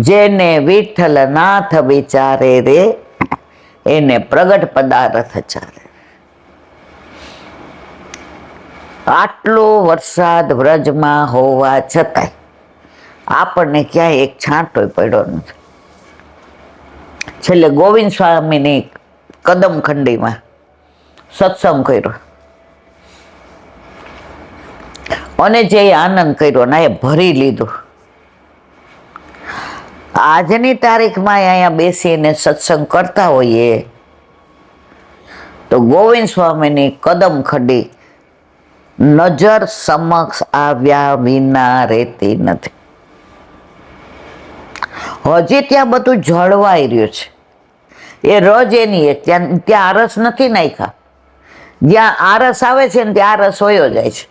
જેને વિઠ્ઠલ નાથ વિચારે રે એને પ્રગટ પદાર્થ ચારે. આટલો વરસાદ વ્રજમાં હોવા છતાંય આપણને ક્યાંય એક છાંટો પડ્યો નથી. છેલ્લે ગોવિંદ સ્વામીની કદમ ખંડીમાં સત્સંગ કર્યો, અને જે આનંદ કર્યો ને એ ભરી લીધું. આજની તારીખમાં અહીંયા બેસીને સત્સંગ કરતા હોઈએ તો ગોવિંદ સ્વામીની કદમ ખંડી નજર સમક્ષ આવ્યા વિના રહેતી નથી. હજી ત્યાં બધું જળવાઈ રહ્યું છે. એ રજ એની ત્યાં આરસ નથી નાખ્યા. જ્યાં આરસ આવે છે ને ત્યાં આરસ હોયો જાય છે.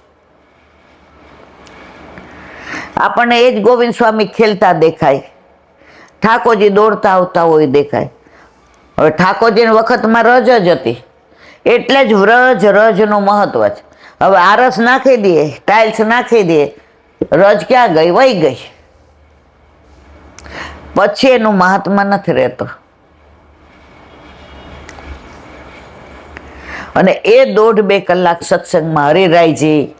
આપણને એ જ ગોવિંદ સ્વામી ખેલતા દેખાય, ઠાકોરજી દોડતા આવતા હોય દેખાય. હવે ઠાકોરજીના વખતમાં રજ જ હતી, એટલે જ રજનું મહત્વ છે. હવે આરસ નાખી દઈએ, ટાઇલ્સ નાખી દઈએ, રજ ક્યાં ગઈ? વહી ગઈ. પછી એનું મહાત્મા નથી રહેતો. અને એ 1.5-2 કલાક સત્સંગમાં હરિરાયજી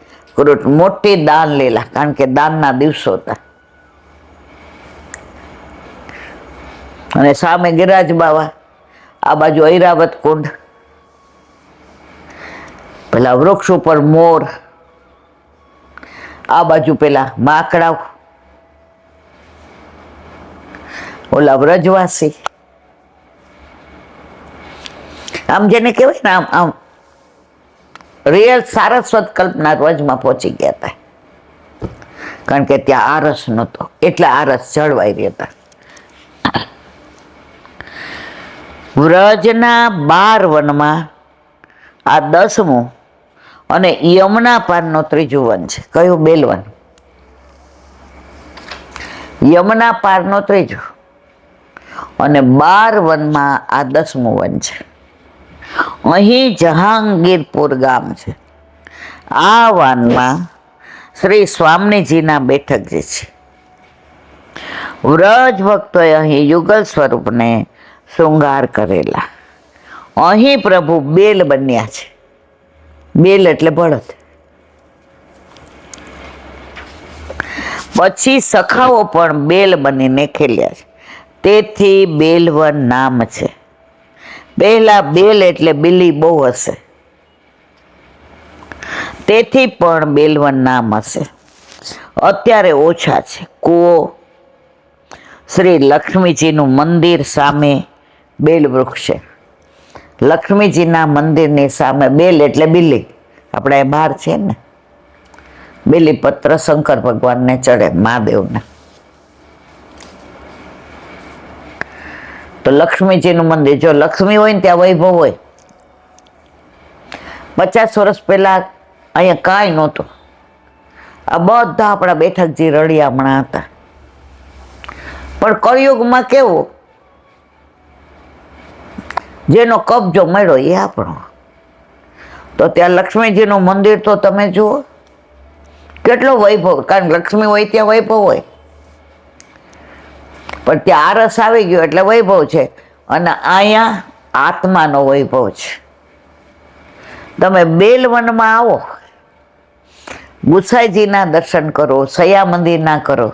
મોટી દાન લેલા, કારણ કે દાનના દિવસો હતા. અને સામે ગિરિરાજ બાવા, આ બાજુ ઐરાવત કુંડ, પેલા વૃક્ષ ઉપર મોર, આ બાજુ પેલા માકડાઓ, ઓલા વ્રજવાસી. આમ જેને કહેવાય ને આમ રિયલ સારસ્વત કલ્પના વ્રજમાં પહોંચી ગયા હતા. કારણ કે ત્યાં આરસ નહોતો, એટલે આરસ જળવાઈ રહ્યા હતા. વ્રજના 12 વનમાં આ 10મું અને યમુના પારનો 3જું વન છે. કયું? બેલવન. યમુના પારનો 3જો અને 12 વનમાં આ 10મું વન છે. અહીં જહાંગીરપુર ગામ છે. આ વનમાં શ્રી સ્વામીજીના બેઠક જે છે. વ્રજ ભક્તોએ અહીં યુગલ સ્વરૂપને શૃંગાર કરેલા. અહીં પ્રભુ બેલ બન્યા છે. બેલ એટલે બળદ. પછી સખાઓ પણ બેલ બનીને ખેલ્યા છે. તેથી બેલવન નામ છે. પહેલા બેલ એટલે બિલ્લી બહુ હશે, તેથી પણ બેલવન નામ હશે. અત્યારે ઓછા છે. કૂવો, શ્રી લક્ષ્મીજીનું મંદિર સામે બેલ વૃક્ષ છે. લક્ષ્મીજીના મંદિરની સામે બેલ એટલે બિલ્લી, આપણે બહાર છે ને, બેલીપત્ર શંકર ભગવાનને ચડે, મહાદેવને. તો લક્ષ્મીજીનું મંદિર, જો લક્ષ્મી હોય ને ત્યાં વૈભવ હોય. 50 વર્ષ પહેલા અહીંયા કાંઈ નહોતું. આ બધા આપણા બેઠકજી રળિયામણા હતા. પણ કળિયુગમાં કેવું, જેનો કબજો મળ્યો એ આપણો. તો ત્યાં લક્ષ્મીજીનું મંદિર તો તમે જુઓ કેટલો વૈભવ, કારણ લક્ષ્મી હોય ત્યાં વૈભવ હોય, પણ ત્યાં આરસ આવી ગયો એટલે વૈભવ છે. અને અહીંયા આત્માનો વૈભવ છે. તમે બેલવનમાં આવો, ગુસાઈજીના દર્શન કરો, સયા મંદિરના કરો,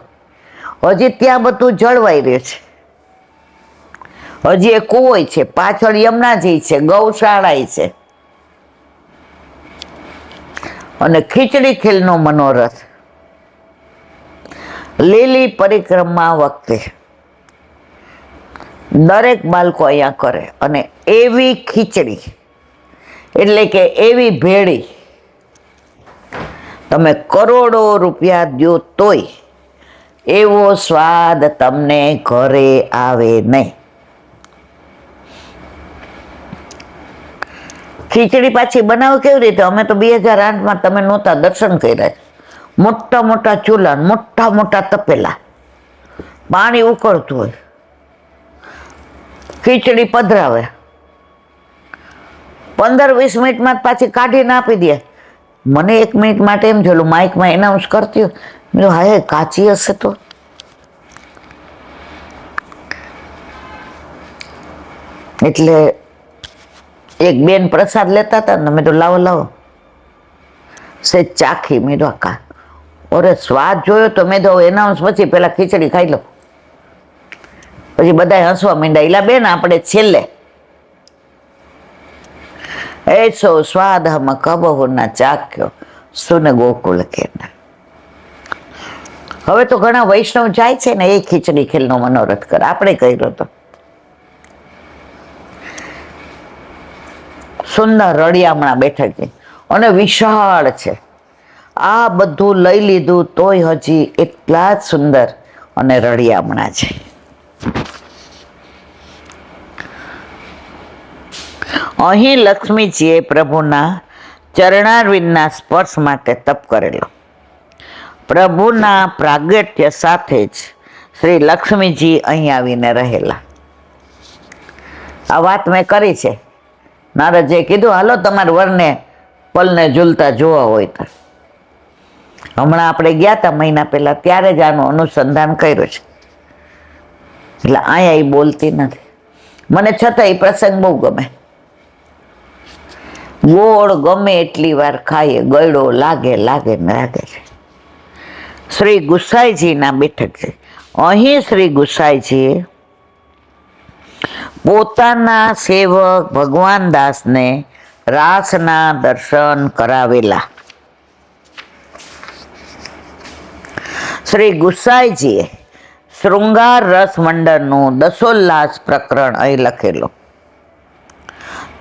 હજી ત્યાં બધું જળવાઈ રહ્યું છે. હજી એ કૂવો છે, પાછળ યમુનાજી છે, ગૌશાળા છે, અને ખીચડી ખીલનો મનોરથ. લીલી પરિક્રમા વખતે દરેક બાળકો અહીંયા કરે, અને એવી ખીચડી એટલે કે એવી ભેળી તમે કરોડો રૂપિયા દો તોય એવો સ્વાદ તમને ઘરે આવે નહીં. ખીચડી પાછી બનાવો કેવી રીતે? અમે તો 2008માં તમે નહોતા, દર્શન કર્યા. મોટા મોટા ચૂલા, મોટા મોટા તપેલા, પાણી ઉકળતું હોય, ખીચડી પધરાવે, 15-20 મિનિટમાં પાછી કાઢીને આપી દે. મને 1 મિનિટ માટે એમ થયેલું માઇકમાં એનાઉન્સ કરતી હોય, મેં હા કાચી હશે તો. એટલે એક બેન પ્રસાદ લેતા હતા ને, મેં તો લાવો લાવો સે ચાખી. મેં તો કા ઓરે સ્વાદ જોયો તો મેં તો એનાઉન્સ પછી પેલા ખીચડી ખાઈ લો. પછી બધા હસવા માંડ્યા. એલા બેન આપણે છેલ્લે એસો સ્વાદ હમ કબહુ ના ચાખ્યો સુન ગોકુળ કે. હવે તો ઘણા વૈષ્ણવ જાય છે ને એ ખીચડી ખીલનો મનોરથ કરે. આપણે કર્યો તો સુંદર રળિયામણા બેઠક છે અને વિશાળ છે. આ બધું લઈ લીધું તોય હજી એટલા જ સુંદર અને રળિયામણા છે. અહીં લક્ષ્મીજીએ પ્રભુના ચરણારવિંદના સ્પર્શ માટે તપ કરેલો. પ્રભુના પ્રાગટ્ય સાથે જ શ્રી લક્ષ્મીજી અહીં આવીને રહેલા. આ વાત મેં કરી છે. નારદજીએ કીધું હાલો તમારા વરને પલને ઝૂલતા જોવા હોય તો. હમણાં આપણે ગયા હતા મહિના પહેલા, ત્યારે જ આનું અનુસંધાન કર્યું છે. એટલે અહીંયા એ બોલતી નથી. મને છતાં એ પ્રસંગ બહુ ગમે. ગોળ ગમે એટલી વાર ખાઈએ, ગળો લાગે લાગે ને લાગે છે. શ્રી ગુસાઈજીના બેઠક છે. અહીં શ્રી ગુસાઈજીએ પોતાના સેવક ભગવાન દાસને રાસના દર્શન કરાવેલા. શ્રી ગુસાઈજીએ શૃંગાર રસ મંડળનું દસોલ્લાસ પ્રકરણ અહીં લખેલું.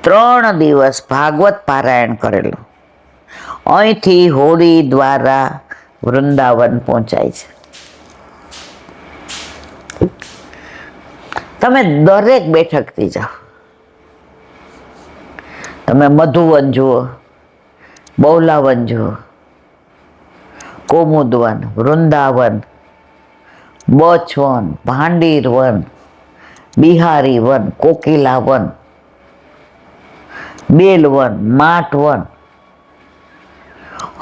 3 દિવસ ભાગવત પારાયણ કરેલું. અહીંથી હોડી દ્વારા વૃંદાવન પહોંચાય છે. તમે દરેક બેઠકથી જાઓ. તમે મધુવન જુઓ, બૌલાવન જુઓ, કોમુદવન, વૃંદાવન, બચવન, ભાંડીર વન, બિહારી વન, કોકિલા વન, બેલવન, માટવન,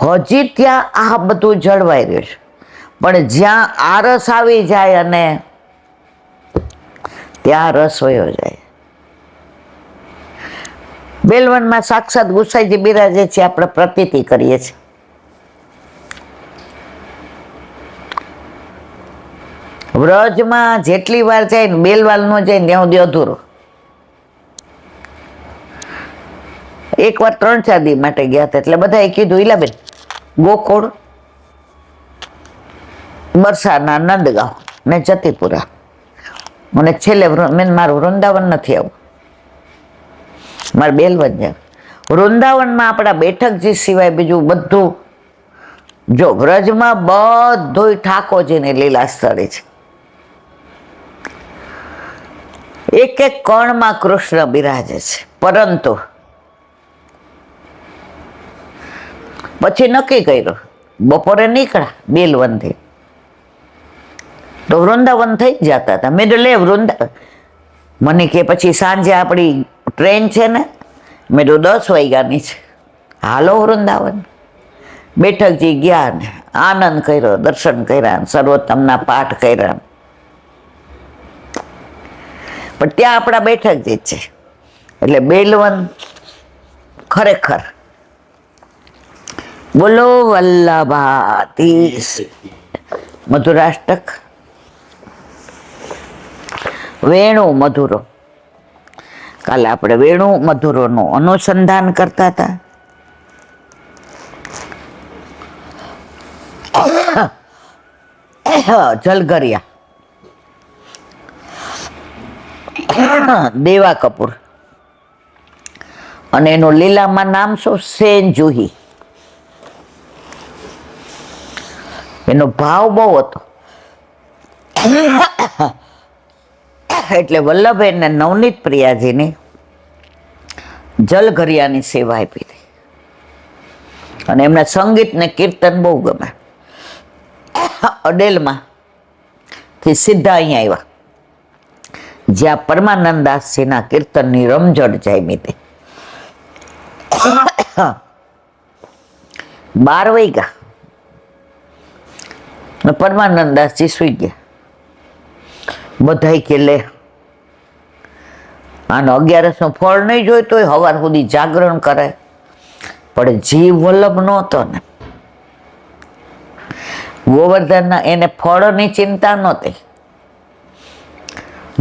હજી ત્યાં આ બધું જળવાઈ રહ્યું છે. પણ જ્યાં આરસ આવી જાય અને ત્યાં રસ વયો જાય. બેલવનમાં સાક્ષાત ગુસાઈજી બિરાજે છે, આપણે પ્રતીતિ કરીએ છીએ. વ્રજમાં જેટલી વાર જાય ને બેલવાલ ન જાય ને ત્યાં સુધી અધૂરો. એકવાર 3-4 દી માટે ગયા હતા એટલે બધાએ કીધું ઈલાબેન ગોકુળ, બરસાના, નંદગાંવ ને જતીપુરા અને છેલ્લે મેં મારું વૃંદાવન નથી આવું, મારે બેલવન જાય. વૃંદાવનમાં આપણા બેઠકજી સિવાય બીજું બધું, જો વ્રજમાં બધું ઠાકોરજીની લીલા સ્થળે છે. એક એક કણમાં કૃષ્ણ બિરાજે છે. પરંતુ પછી નક્કી કર્યું, બપોરે નીકળ્યા બેલવનથી તો વૃંદાવન થઈ જ જતા હતા. મેં લે વૃંદાવન, મને કે પછી સાંજે આપણી ટ્રેન છે ને, મેં તો 10 વાગ્યાની છે, હાલો વૃંદાવન. બેઠકજી ગયા ને આનંદ કર્યો, દર્શન કર્યા, સર્વોત્તમના પાઠ કર્યા. પણ ત્યાં આપણા બેઠકજી છે એટલે બેલવન ખરેખર બોલો વલ્લભાતીશ મધુરાષ્ટક વેણુ મધુરો. કાલે આપણે વેણુ મધુરોનું અનુસંધાન કરતા હતા. જલગરિયા દેવા કપૂર અને એનું લીલામાં નામ શું? સેન જુહી. એનો ભાવ બહુ હતો એટલે વલ્લભભાઈને નવનીત પ્રિયાજીની જલઘરિયાની સેવા આપી હતી અને એમના સંગીત ને કીર્તન બહુ ગમે. અડેલમાં થી સીધા અહીંયા આવ્યા જ્યાં પરમાનંદાસજીના કીર્તનની રમઝટ જામી હતી. 12 વાગ્યા પરમાનંદાસજી સુઈ ગયા. બધાય કે લે આનો 11નું ફળ નહીં જોઈ તોય સવાર સુધી જાગરણ કરે. પણ જીવ વલ્લભ નહોતો ને, ગોવર્ધનના એને ફળની ચિંતા નહોતી.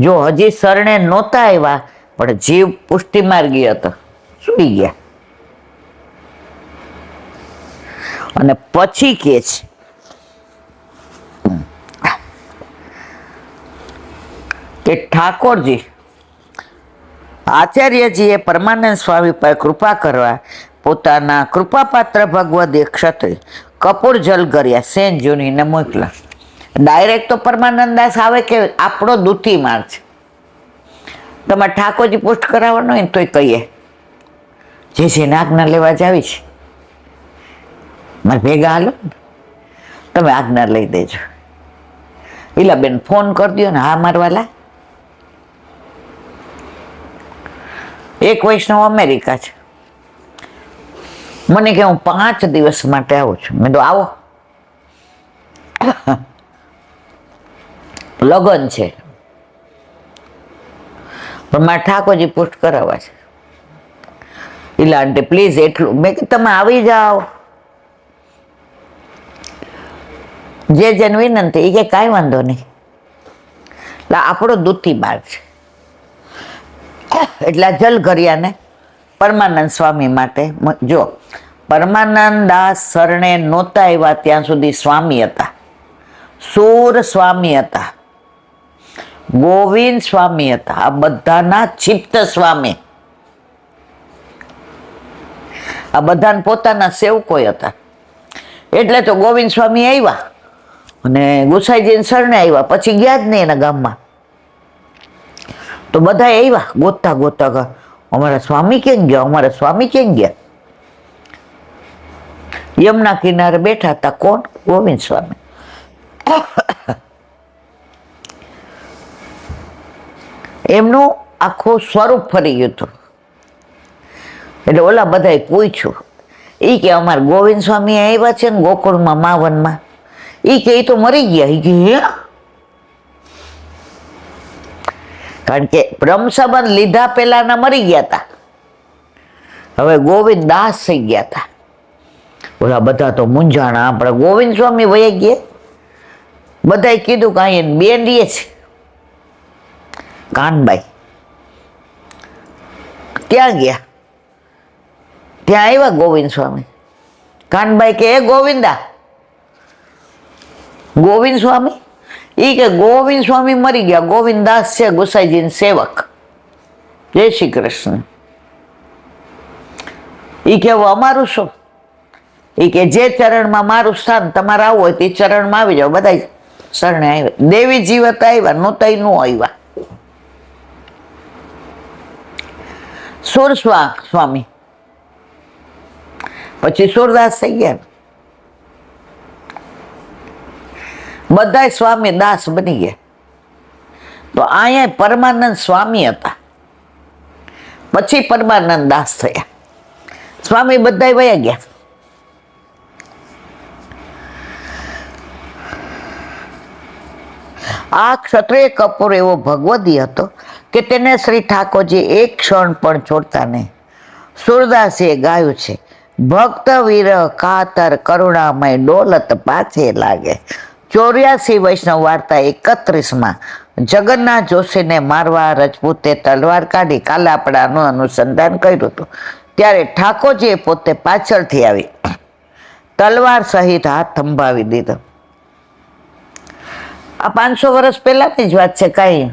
જો હજી શરણે નહોતા આવ્યા પણ જીવ પુષ્ટિ માર્ગી હતો, સુઈ ગયા. અને પછી કે છે કે ઠાકોરજી આચાર્યજીએ પરમાનંદ સ્વામી પર કૃપા કરવા પોતાના કૃપાપાત્ર ભગવદ ક્ષત્રિય કપૂર જલગરિયા સેન જુનીને મોકલા. ડાયરેક્ટ તો પરમાનંદાસ આવે કે આપણો દૂતી માર્ગ છે, તમારે ઠાકોરજી પુષ્ટ કરાવવાનો હોય ને તોય કહીએ જેને આજ્ઞા લેવા જાવી છે મારે ભેગા હાલો ને, તમે આજ્ઞા લઈ દેજો. ઈલાબેન ફોન કરી દો ને. હા મારવાલા એક વૈષ્ણવ અમેરિકા છે, મને કે હું 5 દિવસ માટે આવું છું. મેં તો આવો, લગ્ન છે પણ મારે ઠાકોરજી પુષ્ટ કરાવવા છે. ઈલા આંટી પ્લીઝ એટલું. મેં કે તમે આવી જાઓ, જે જન વિનંતી. એ કે કાંઈ વાંધો નહીં, એટલે આપણો દૂતી માર્ગ છે. એટલે જલઘરિયાને પરમાનંદ સ્વામી માટે, જો પરમાનંદ દાસ શરણે નહોતા આવ્યા ત્યાં સુધી સ્વામી હતા, સૂર સ્વામી હતા, ગોવિંદ સ્વામી હતા, આ બધાના ચિત્ત સ્વામી, આ બધાને પોતાના સેવકો હતા. એટલે તો ગોવિંદ સ્વામી આવ્યા અને ગુસાઈજીને શરણે આવ્યા, પછી ગયા જ નહીં એના ગામમાં. તો બધા આવ્યા ગોતતા ગોતતા, અમારા સ્વામી ક્યાં ગયા, અમારા સ્વામી ક્યાં ગયા. યમુના કિનારે બેઠા હતા. કોણ? ગોવિંદ સ્વામી. એમનું આખું સ્વરૂપ ફરી ગયું હતું. એટલે ઓલા બધાએ પૂછ્યું, એ કે અમારા ગોવિંદ સ્વામી આવ્યા છે ને ગોકુળમાં માવનમાં. એ કે એ તો મરી ગયા. એ કે હે? કારણ કે બ્રહ્મ સંબંધ લીધા પહેલાના મરી ગયા હતા, હવે ગોવિંદ દાસ થઈ ગયા હતા. ઓલા બધા તો મૂંઝાણા, આપણા ગોવિંદ સ્વામી વહી ગયા. બધાએ કીધું કે અહીંયા બેન રહીએ છે કાનબાઈ. ક્યાં ગયા? ત્યાં આવ્યા ગોવિંદ સ્વામી. કાનબાઈ કે, એ ગોવિંદા. ગોવિંદ સ્વામી? એ કે ગોવિંદ સ્વામી મરી ગયા, ગોવિંદાસ છે ગુસાઈજીના સેવક. જય શ્રી કૃષ્ણ. એ કે અમારું શું? એ કે જે ચરણમાં મારું સ્થાન, તમારે આવવું હોય તે ચરણમાં આવી જાઓ. બધા શરણે આવ્યા. દેવી જીવત આવ્યા, નહોતા ન આવ્યા. સુરસ્વા સ્વામી પછી સુરદાસ થઈ ગયા. બધા સ્વામી દાસ બની ગયા. તો અહીંયા પરમાનંદ સ્વામી હતા, પછી પરમાનંદ દાસ થયા. સ્વામી બધા વયા ગયા. આ ક્ષત્રિય કપૂર એવો ભગવદી હતો કે તેને શ્રી ઠાકોરજી એક ક્ષણ પણ છોડતા નહીં. સુરદાસે ગાયું છે, ભક્ત વિરહ કાતર કરુણામય ડોલત પાછે લાગે. 84 વૈષ્ણવ વાર્તા 31માં જગન્નાથ જોશીને મારવા રજપૂતે તલવાર કાઢી. કાલે આપણે આનું અનુસંધાન કર્યું હતું. ત્યારે ઠાકોરજીએ પોતે પાછળથી આવી તલવાર સહિત હાથ થંભાવી દીધો. આ 500 વર્ષ પહેલાની જ વાત છે, કાંઈ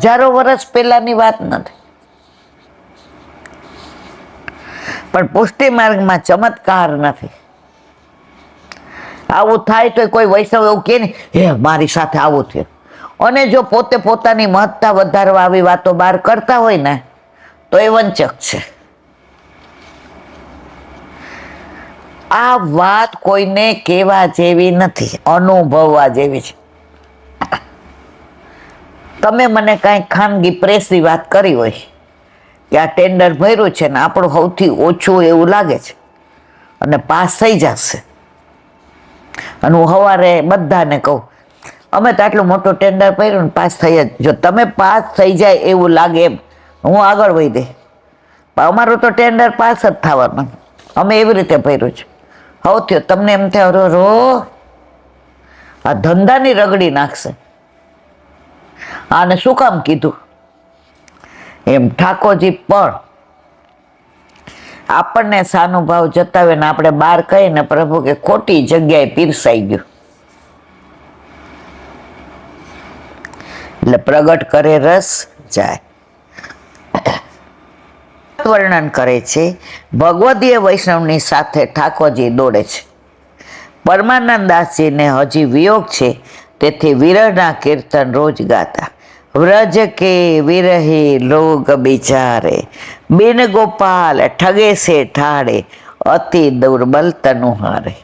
હજારો વર્ષ પહેલાની વાત નથી. પણ પુષ્ટિ માર્ગમાં ચમત્કાર નથી. આવું થાય તો કોઈ વૈષ્ણવ એવું કે ને, હે મારી સાથે આવું થયું. અને જો પોતે પોતાની મહત્તા વધારવા આવી વાતો બહાર કરતા હોય ને તો એ વંચક છે. આ વાત કોઈને કહેવા જેવી નથી, અનુભવવા જેવી છે. તમે મને કાંઈ ખાનગી પ્રેસની વાત કરી હોય કે આ ટેન્ડર ભર્યું છે ને આપણું સૌથી ઓછું એવું લાગે છે અને પાસ થઈ જશે, અને હું સવારે બધાને કહું અમે તો આટલું મોટું ટેન્ડર ભર્યું ને પાસ થઈ જ. જો તમે પાસ થઈ જાય એવું લાગે એમ હું આગળ વધી દે. અમારું તો ટેન્ડર પાસ જ થવાનું, અમે એવી રીતે ભર્યું છે. હવે થયો તમને એમ થાય રો આ ધંધાની રગડી નાખશે, આને શું કામ કીધું એમ. ઠાકોરજી પણ આપણને સાનુભાવ જતાવે ને આપણે બહાર કહીએ ને પ્રભુ કે ખોટી જગ્યાએ પીરસાઈ ગયું, એટલે પ્રગટ કરે રસ જાય. વર્ણન કરે છે ભગવદીય વૈષ્ણવની સાથે ઠાકોરજી દોડે છે. પરમાનંદ દાસજીને હજી વિયોગ છે, તેથી વિરહના કીર્તન રોજ ગાતા. વ્રજ કે વિરહી લોગ બિચારે, બિન ગોપાલ ઠગે છે ઠાડે, અતિ દુર્બલ તનુ હારે.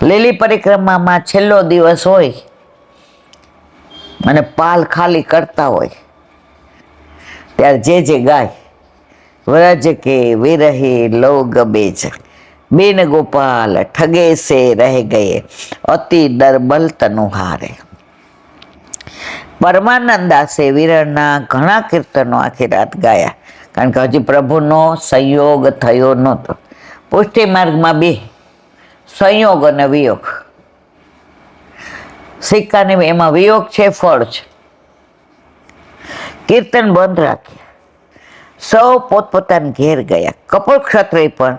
લીલી પરિક્રમામાં છેલ્લો દિવસ હોય અને પાલ ખાલી કરતા હોય ત્યારે જે ગાય, વ્રજ કે વિરહી લોગ બેચ, બિન ગોપાલ ઠગે સે રહે ગયે, અતિ દર્બલ તનુ હારે. પરમાનંદ દાસે વિરહના ઘણા કીર્તનો આખી રાત ગાયા, કારણ કે હજી પ્રભુનો સંયોગ થયો નહોતો. પુષ્ટિ માર્ગમાં બે સંયોગ અને વિયોગ. સિક્કાની એમાં વિયોગ છે, ફળ છે. કીર્તન બંધ રાખ્યા, સૌ પોતપોતાના ઘેર ગયા. કપૂર ક્ષત્રિય પણ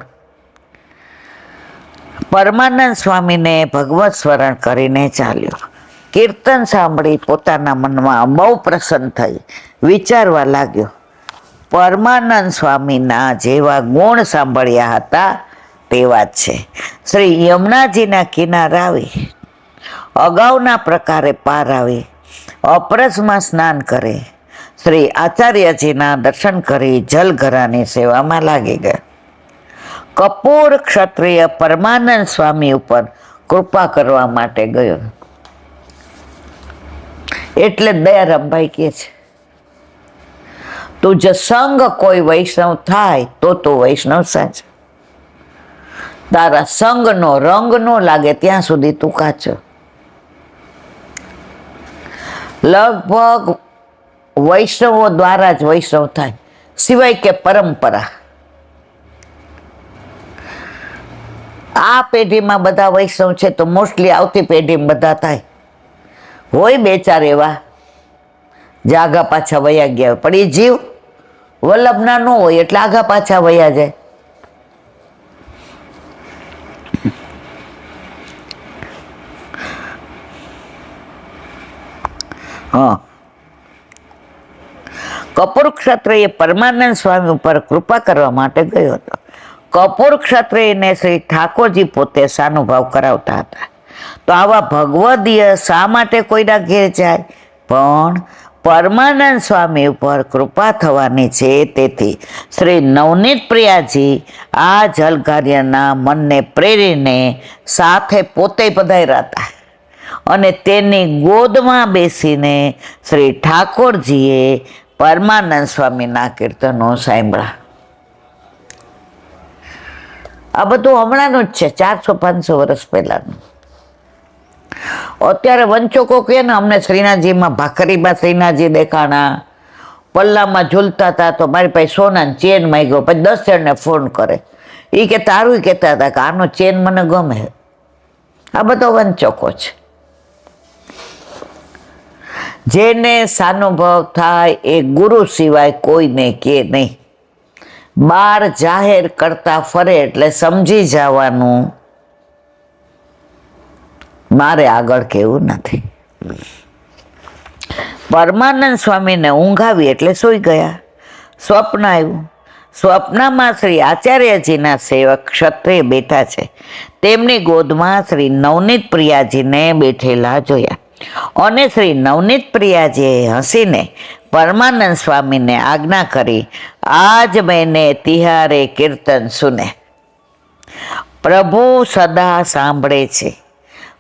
પરમાનંદ સ્વામીને ભગવત સ્મરણ કરીને ચાલ્યો. કીર્તન સાંભળી પોતાના મનમાં બહુ પ્રસન્ન થઈ, વિચારવા લાગ્યો પરમાનંદ સ્વામીના જેવા ગુણ સાંભળ્યા હતા તેવા જ છે. શ્રી યમુનાજીના કિનારે આવી, અગાઉના પ્રકારે પાર આવી, અપરસમાં સ્નાન કરે, શ્રી આચાર્યજીના દર્શન કરી જલઘરાની સેવામાં લાગી ગયા. કપૂર ક્ષત્રિય પરમાનંદ સ્વામી ઉપર કૃપા કરવા માટે ગયો. એટલે દયારામભાઈ કહે છે, તું જો સંગ કોઈ વૈષ્ણવ થાય તો તું વૈષ્ણવ સાચો. તારા સંગનો રંગ ન લાગે ત્યાં સુધી તું કાચો. લગભગ વૈષ્ણવો દ્વારા જ વૈષ્ણવ થાય, સિવાય કે પરંપરા. આ પેઢીમાં બધા વૈષ્ણવ છે તો મોસ્ટલી આવતી પેઢીમાં બધા થાય. હોય બે ચાર એવા જે આગા પાછા વયા ગયા હોય, પણ એ જીવ વલ્લભના ન હોય એટલે આગા પાછા વયા જાય. હા, કપૂર ક્ષત્રિય પરમાનંદ સ્વામી ઉપર કૃપા કરવા માટે ગયો હતો. કપૂર ક્ષત્રિયને શ્રી ઠાકોરજી પોતે સાનુભાવ કરાવતા હતા. તો આવા ભગવદીય શા માટે કોઈના ઘેર જાય? પણ પરમાનંદ સ્વામી ઉપર કૃપા થવાની છે, તેથી શ્રી નવનીત પ્રિયાજી આ જલગાર્યના મનને પ્રેરીને સાથે પોતે પધાર્યા હતા અને તેની ગોદમાં બેસીને શ્રી ઠાકોરજીએ પરમાનંદ સ્વામીના કીર્તનો સાંભળ્યા. આ બધું હમણાંનું જ છે, 400-500 વર્ષ પહેલાનું. અત્યારે વંચકો કહે ને અમને શ્રીનાથજીમાં ભાખરીમાં શ્રીનાથજી દેખાણા, પલ્લામાં ઝૂલતા હતા તો મારી પાસે સોનાની ચેન માંગ્યો, પછી 10 જણને ફોન કરે. એ કે તારું કહેતા હતા કે આનો ચેન મને ગમે. આ બધો વંચકો છે. જેને સાનુભવ થાય એ ગુરુ સિવાય કોઈને કે નહીં. બાર જાહેર કરતા ફરે એટલે સમજી જવાનું મારે આગળ કેવું નથી. પરમાનંદ સ્વામીને ઊંઘ આવી એટલે સૂઈ ગયા. સ્વપ્ન આવ્યું. સ્વપ્નમાં શ્રી આચાર્યજીના સેવક ક્ષત્રિય બેઠા છે. તેમની ગોદમાં શ્રી નવનીત પ્રિયાજીને બેઠેલા જોયા અને શ્રી નવનીત પ્રિયાજીએ હસીને પરમાનંદ સ્વામીને આજ્ઞા કરી, આજ मैंने તિહારે કીર્તન સુને. પ્રભુ સદા સાંભળે છે,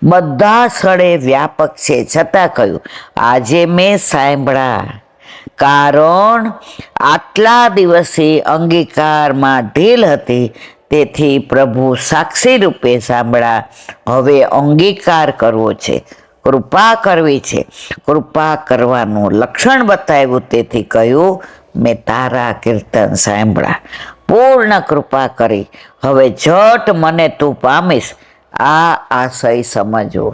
બધા સ્થળે વ્યાપક છે, છતાં કહ્યું આજે મેં સાંભળ્યા. કારણ આટલા દિવસે અંગીકારમાં ઢીલ હતી, તેથી પ્રભુ સાક્ષી રૂપે સાંભળ્યા. હવે અંગીકાર કરવો છે, કૃપા કરવી છે. કૃપા કરવાનું લક્ષણ બતાવ્યું, તેથી કહ્યું મેં તારા કીર્તન સાંભળ્યા. પૂર્ણ કૃપા કરી. હવે ઝટ મને તું પામીશ, આ આશય સમજવો.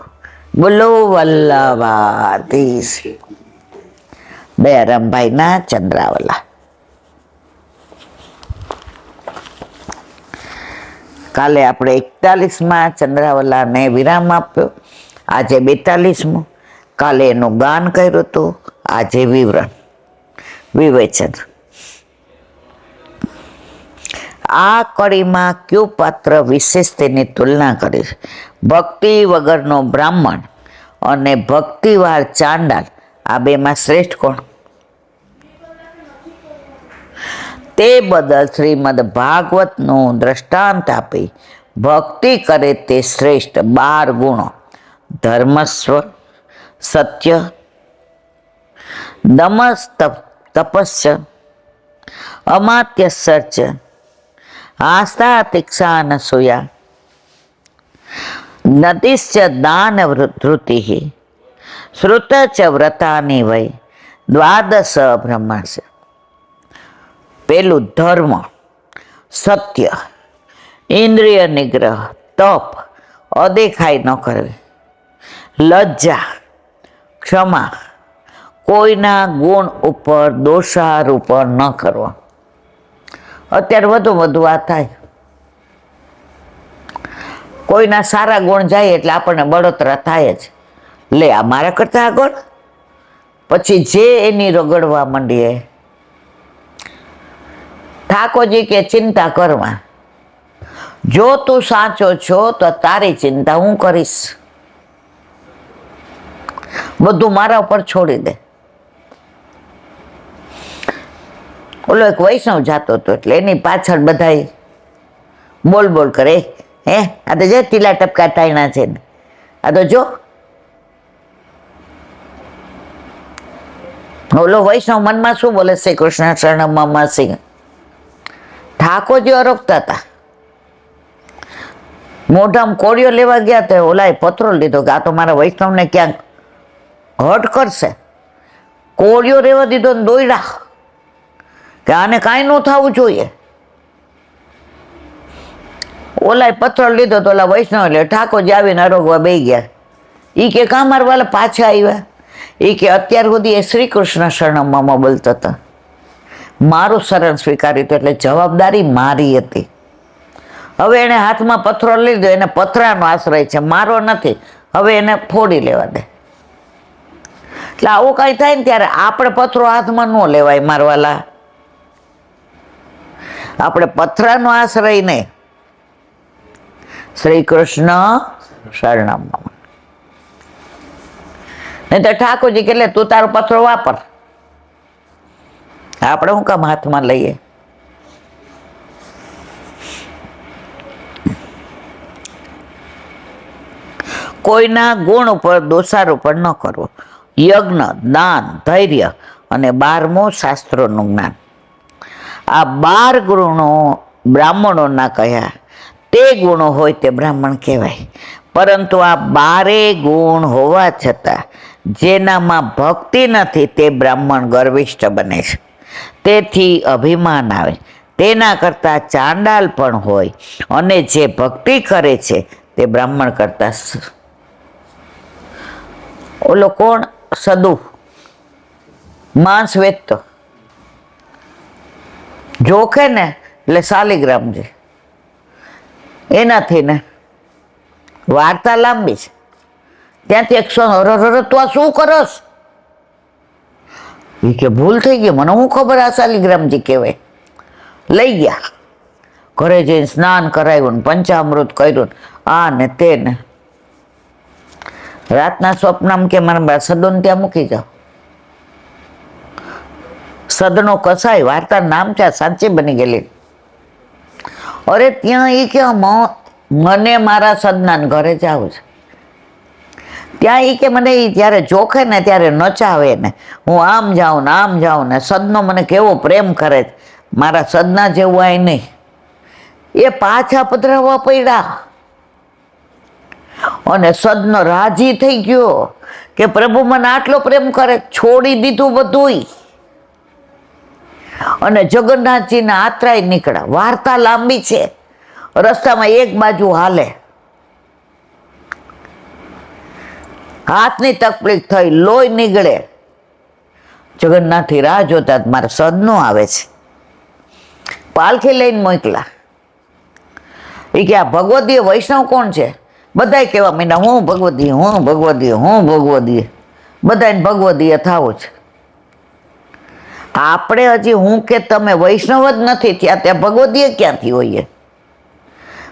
બોલો વલ્લભાધીશ. દયારામભાઈના ચંદ્રાવલા. કાલે આપણે 41માં ચંદ્રાવલાને વિરામ આપ્યો, આજે 42મું. કાલે એનું ગાન કર્યું હતું, આજે વિવેચન. આ કડીમાં કયું પાત્ર વિશેષ તેની તુલના કરી? ભક્તિ વગરનો બ્રાહ્મણ અને ભક્તિવાળ ચાંડાલ, આ બેમાં શ્રેષ્ઠ કોણ? તે બદલ શ્રીમદ ભાગવતનું દ્રષ્ટાંત આપી ભક્તિ કરે તે શ્રેષ્ઠ 12 ગુણો: ધર્મસ્વ, સત્ય, દમસ તપસ્ય, અમાત્ય સર્ચ, આસ્થા તિક્ષા અનસૂયા, નતિશ્ચ દાન વૃત્તિ, શ્રુત ચ વ્રતાની વય, દ્વાદશ બ્રહ્મણ્ય. પેલું ધર્મ, સત્ય, ઇન્દ્રિય નિગ્રહ, તપ, અદેખાઈ ન કરવી, લજ્જા, ક્ષમા, કોઈના ગુણ ઉપર દોષારોપ ન કરવો. અત્યારે વધુ આ થાય. કોઈના સારા ગુણ જાય એટલે આપણને બળતરા થાય જ. લે આ મારા કરતા આગળ, પછી જે એની રગડવા માંડીએ. ઠાકોરજી કે ચિંતા કરવા, જો તું સાચો છો તો તારી ચિંતા હું કરીશ, બધું મારા ઉપર છોડી દે. ઓલો એક વૈષ્ણવ જાતો હતો એટલે એની પાછળ બધા બોલ કરે, હે આ તો જે ટીલા ટપકા ટાઈના છે ને, આ તો જો. ઓલો વૈષ્ણવ મનમાં શું બોલે? શ્રી કૃષ્ણ શરણમ સિંહ. ઠાકોરજી અરોગતા હતા. મોઢામાં કોળિયો લેવા ગયા તો ઓલાએ પત્રો લીધો કે આ તો મારા વૈષ્ણવને ક્યાંક હટ કરશે. કોળિયો રહેવા દીધો ને દોયડા કે આને કાંઈ ન થવું જોઈએ. ઓલા પથ્થર લીધો તો ઓલા વૈષ્ણવ એટલે ઠાકોરજી આવીને આરોગવા બે ગયા. એ કે કાં મારા વાલા પાછા આવ્યા? એ કે અત્યાર સુધી એ શ્રી કૃષ્ણ શરણમમાં બોલતો હતો, મારું શરણ સ્વીકાર્યું હતું એટલે જવાબદારી મારી હતી. હવે એને હાથમાં પથ્થરો લીધો, એને પથરાનો આશ્રય છે, મારો નથી. હવે એને ફોડી લેવા દે. એટલે આવું કાંઈ થાય ને ત્યારે આપણે પથ્થરો હાથમાં ન લેવાય મારવાલા. આપણે પથરાનો આશ્રય નહીં, શ્રી કૃષ્ણ શરણમમાં. નહીં તો ઠાકોરજી કે તું તારો પથ્થરો વાપર, આપણે શું કામ હાથમાં લઈએ? કોઈના ગુણ ઉપર દોષારોપણ ન કરવો. યજ્ઞ, દાન, ધૈર્ય અને 12મું શાસ્ત્રોનું જ્ઞાન. આ 12 ગુણો બ્રાહ્મણોના કહ્યા. તે ગુણો હોય તે બ્રાહ્મણ કહેવાય. પરંતુ આ 12 ગુણ હોવા છતાં જેનામાં ભક્તિ નથી તે બ્રાહ્મણ ગર્વિષ્ઠ બને છે. તેથી અભિમાન આવે. તેના કરતાં ચાંડાલ પણ હોય અને જે ભક્તિ કરે છે તે બ્રાહ્મણ કરતાં ઓલો કોણ સદુ માંસ વેચતો જોખે ને એટલે શાલિગ્રામ છે, એનાથી ને વાર્તા લાંબી છે. ત્યાંથી એક તું આ શું કરસ? એ કે ભૂલ થઈ ગઈ, મને શું ખબર આ શાલિગ્રામજી કહેવાય. લઈ ગયા ઘરે જઈને સ્નાન કરાવ્યું, પંચામૃત કર્યું, આ ને તે ને. રાતના સ્વપ્નમાં કે મારા સદોને ત્યાં મૂકી જાઓ. સદનો કસાય વાર્તા નામ છે, સાચી બની ગયેલી. અરે ત્યાં એ કે મને મારા સદના ઘરે જવું છે. ત્યાં એ કે મને જ્યારે જોખે ને ત્યારે નચાવે ને, હું આમ જાઉં ને સદનો મને કેવો પ્રેમ કરે છે, મારા સદના જેવું આય નહીં. એ પાછા પધરાવવા પડ્યા અને સદનો રાજી થઈ ગયો કે પ્રભુ મને આટલો પ્રેમ કરે, છોડી દીધું બધું અને જગન્નાથજીના આત્રાય નીકળ્યા. વાર્તા લાંબી છે. રસ્તામાં એક બાજુ હાલે, હાથની તકલીફ થઈ, લોહી નીકળે. જગન્નાથથી રાહ જોતા મારા સદનો આવે છે, પાલખી લઈને મોકલા. એ કે આ ભગવદીય વૈષ્ણવ કોણ છે? બધાય કહેવા માંડ્યા હું ભગવદીય. બધાને ભગવદીય થાવું છે. આપણે હજી હું કે તમે વૈષ્ણવ જ નથી થયા ત્યાં ભગવદીય ક્યાંથી હોઈએ?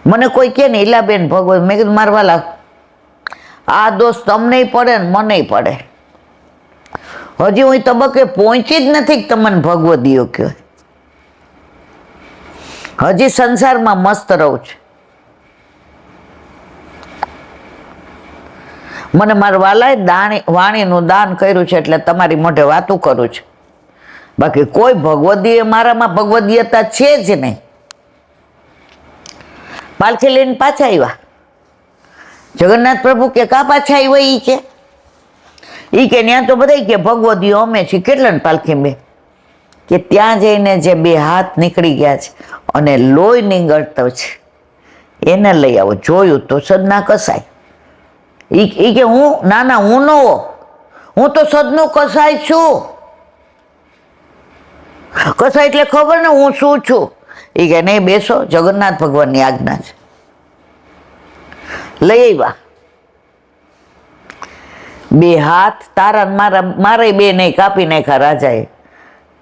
મને કોઈ કે ને ઈલાબેન ભગવત, મેં કીધું મારવાલા આ દોસ્ત તમને પડે ને મને પડે. હજી હું તબક્કે પહોંચી જ નથી કે તમને ભગવદીયો કહો. હજી સંસારમાં મસ્ત રહું છું. મને મારા વાલાએ વાણીનું દાન કર્યું છે એટલે તમારી મોઢે વાતું કરું છું. બાકી કોઈ ભગવદીય મારામાં ભગવદીયતા છે જ નહીં. પાલખી લઈને પાછા આવ્યા. જગન્નાથ પ્રભુ કે કા પાછા આવ્યા? ઈ કે ત્યાં તો બધા કે ભગવદીયો અમે છીએ. કેટલા પાલખી બે? કે ત્યાં જઈને જે 2 હાથ નીકળી ગયા છે અને લોહી નીકળતો છે એને લઈ આવો. જોયું તો સદના કસાય. ઈ કે હું ના હું નો, હું તો સદનો કસાય છું. કસાય એટલે ખબર ને હું શું છું. એ કે નહીં બેસો, જગન્નાથ ભગવાનની આજ્ઞા છે. લઈ આવ્યા 2 હાથ તારા મારે 2 નહીં, કાપી નાખ્યા રાજાએ.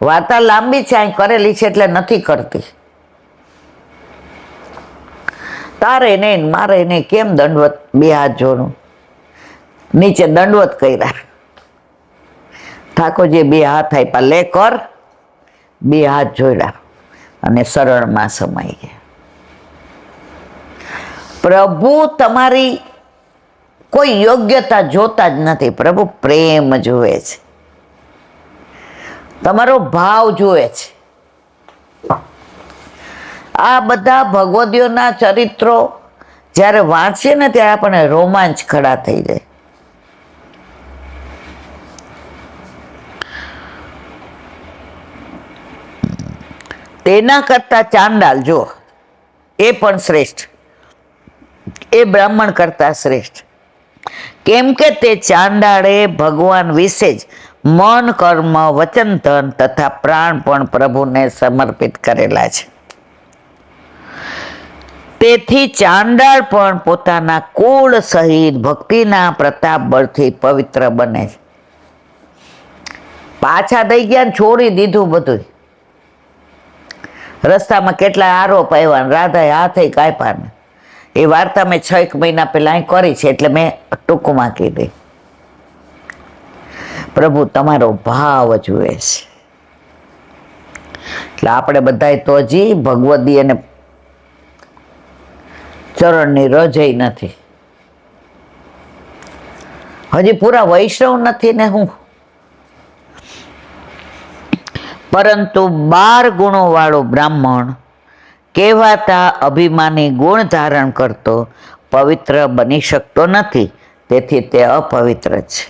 વાર્તા લાંબી છે, અહીં કરેલી છે એટલે નથી કરતી. તારે નહીં મારે નહીં, કેમ દંડવત 2 હાથ જોડું? નીચે દંડવત કર્યા. ઠાકોરજી 2 હાથ આપ્યા, લે કર. 2 હાથ જોડ્યા અને શરણમાં સમાઈ ગયા. પ્રભુ તમારી કોઈ યોગ્યતા જોતા જ નથી. પ્રભુ પ્રેમ જુએ છે, તમારો ભાવ જુએ છે. આ બધા ભગવદીઓના ચરિત્રો જ્યારે વાંચીએ ને ત્યારે આપણને રોમાંચ ખડા થઈ જાય. તેના કરતા ચાંડાલ જો એ પણ શ્રેષ્ઠ. એ બ્રાહ્મણ કરતા શ્રેષ્ઠ, કેમ કે તે ચાંડાળે ભગવાન વિશે જ મન, કર્મ, વચન, ધન તથા પ્રાણ પણ પ્રભુને સમર્પિત કરેલા છે. તેથી ચાંડાળ પણ પોતાના કુળ સહિત ભક્તિના પ્રતાપ બળથી પવિત્ર બને છે. પાછા થઈ ગયા, છોડી દીધું બધું. રસ્તામાં કેટલા આરોપ આવ્યા, રાધાએ હાથે કાપ્યા ને. એ વાર્તા મેં 6 મહિના પહેલા અહીં કરી છે, એટલે મેં ટૂંકમાં કીધી. પ્રભુ તમારો ભાવ જુએ છે. એટલે આપણે બધા તો હજી ભગવદી અને ચરણની રજઈ નથી, હજી પૂરા વૈષ્ણવ નથી ને હું. પરંતુ 12 ગુણો વાળો બ્રાહ્મણ કહેવાતા અભિમાની ગુણ ધારણ કરતો પવિત્ર બની શકતો નથી, તેથી તે અપવિત્ર છે.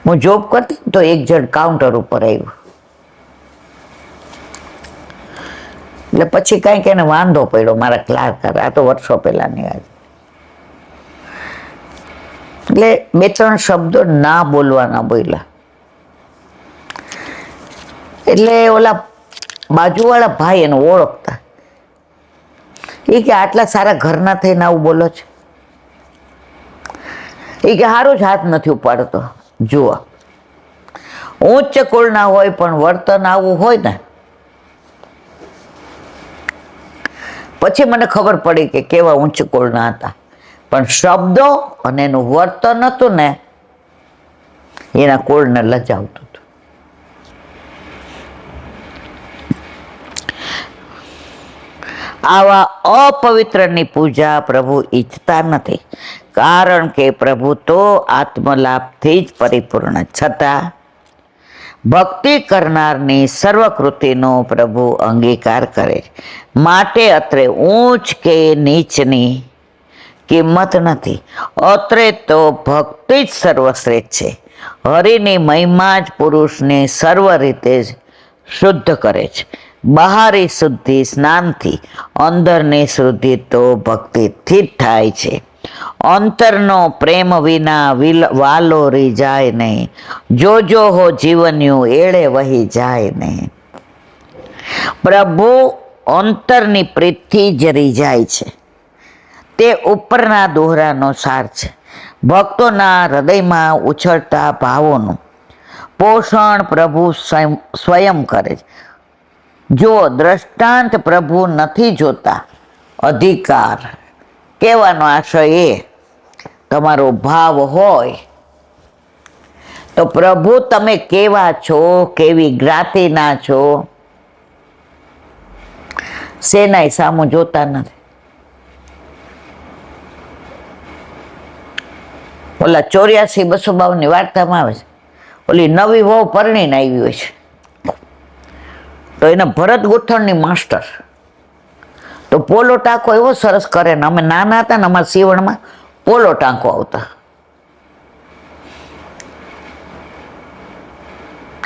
હું જોબ કરતી તો એક જણ કાઉન્ટર ઉપર આવ્યું, એટલે પછી કાંઈક એને વાંધો પડ્યો મારા ક્લાર્ક. આ તો વર્ષો પહેલાની વાત. એટલે 2-3 શબ્દો ના બોલવાના બોલ્યા. એટલે ઓલા બાજુવાળા ભાઈ એને ઓળખતા, એ કે આટલા સારા ઘરના થઈને આવું બોલો છો? એ કે હારો જ હાથ નથી ઉપાડતો. જુઓ, ઉચ્ચ કુળના હોય પણ વર્તન આવું હોય ને, પછી મને ખબર પડી કે કેવા ઉચ્ચ કુળના હતા. પણ શબ્દો અને એનું વર્તન હતું ને, એના કુળને લજાવતું હતું. આવા અપવિત્રની પૂજા પ્રભુ ઈચ્છતા નથી, કારણ કે પ્રભુ તો આત્મલાભથી જ પરિપૂર્ણ. છતાં ભક્તિ કરનારની સર્વકૃતિનો પ્રભુ અંગીકાર કરે. માટે અત્રે ઊંચ કે નીચની કિંમત નથી. અત્રે તો ભક્તિ જ સર્વશ્રેષ્ઠ છે. હરિની મહિમા જ પુરુષને સર્વ રીતે જ શુદ્ધ કરે છે. બહારી શુદ્ધિ સ્નાનથી, અંદરની શુદ્ધિ તો ભક્તિથી જ થાય છે. અંતરનો પ્રેમ વિના વાલો રી જાય નહીં. જોજો હો જીવન્યું એળે વહી જાય નહીં. પ્રભુ અંતરની પ્રીતથી જ રીઝાય છે. તે ઉપરના દોહરાનો સાર છે. ભક્તોના હૃદયમાં ઉછળતા ભાવોનું પોષણ પ્રભુ સ્વયં કરે છે. જો દ્રષ્ટાંત પ્રભુ નથી જોતા, અધિકાર કહેવાનો આશય એ તમારો ભાવ હોય તો પ્રભુ તમે કેવા છો, કેવી જ્ઞાતિના છો, સેનાય સામું જોતા નથી. ઓલા 84-252 વાર્તામાં આવે છે, ઓલી નવી વહુ પરણીને આવી હોય છે, તો એને ભરત ગોઠણની માસ્ટર, તો પોલો ટાંકો એવો સરસ કરે ને. અમે નાના હતા ને, અમારા સીવણમાં પોલો ટાંકો આવતા,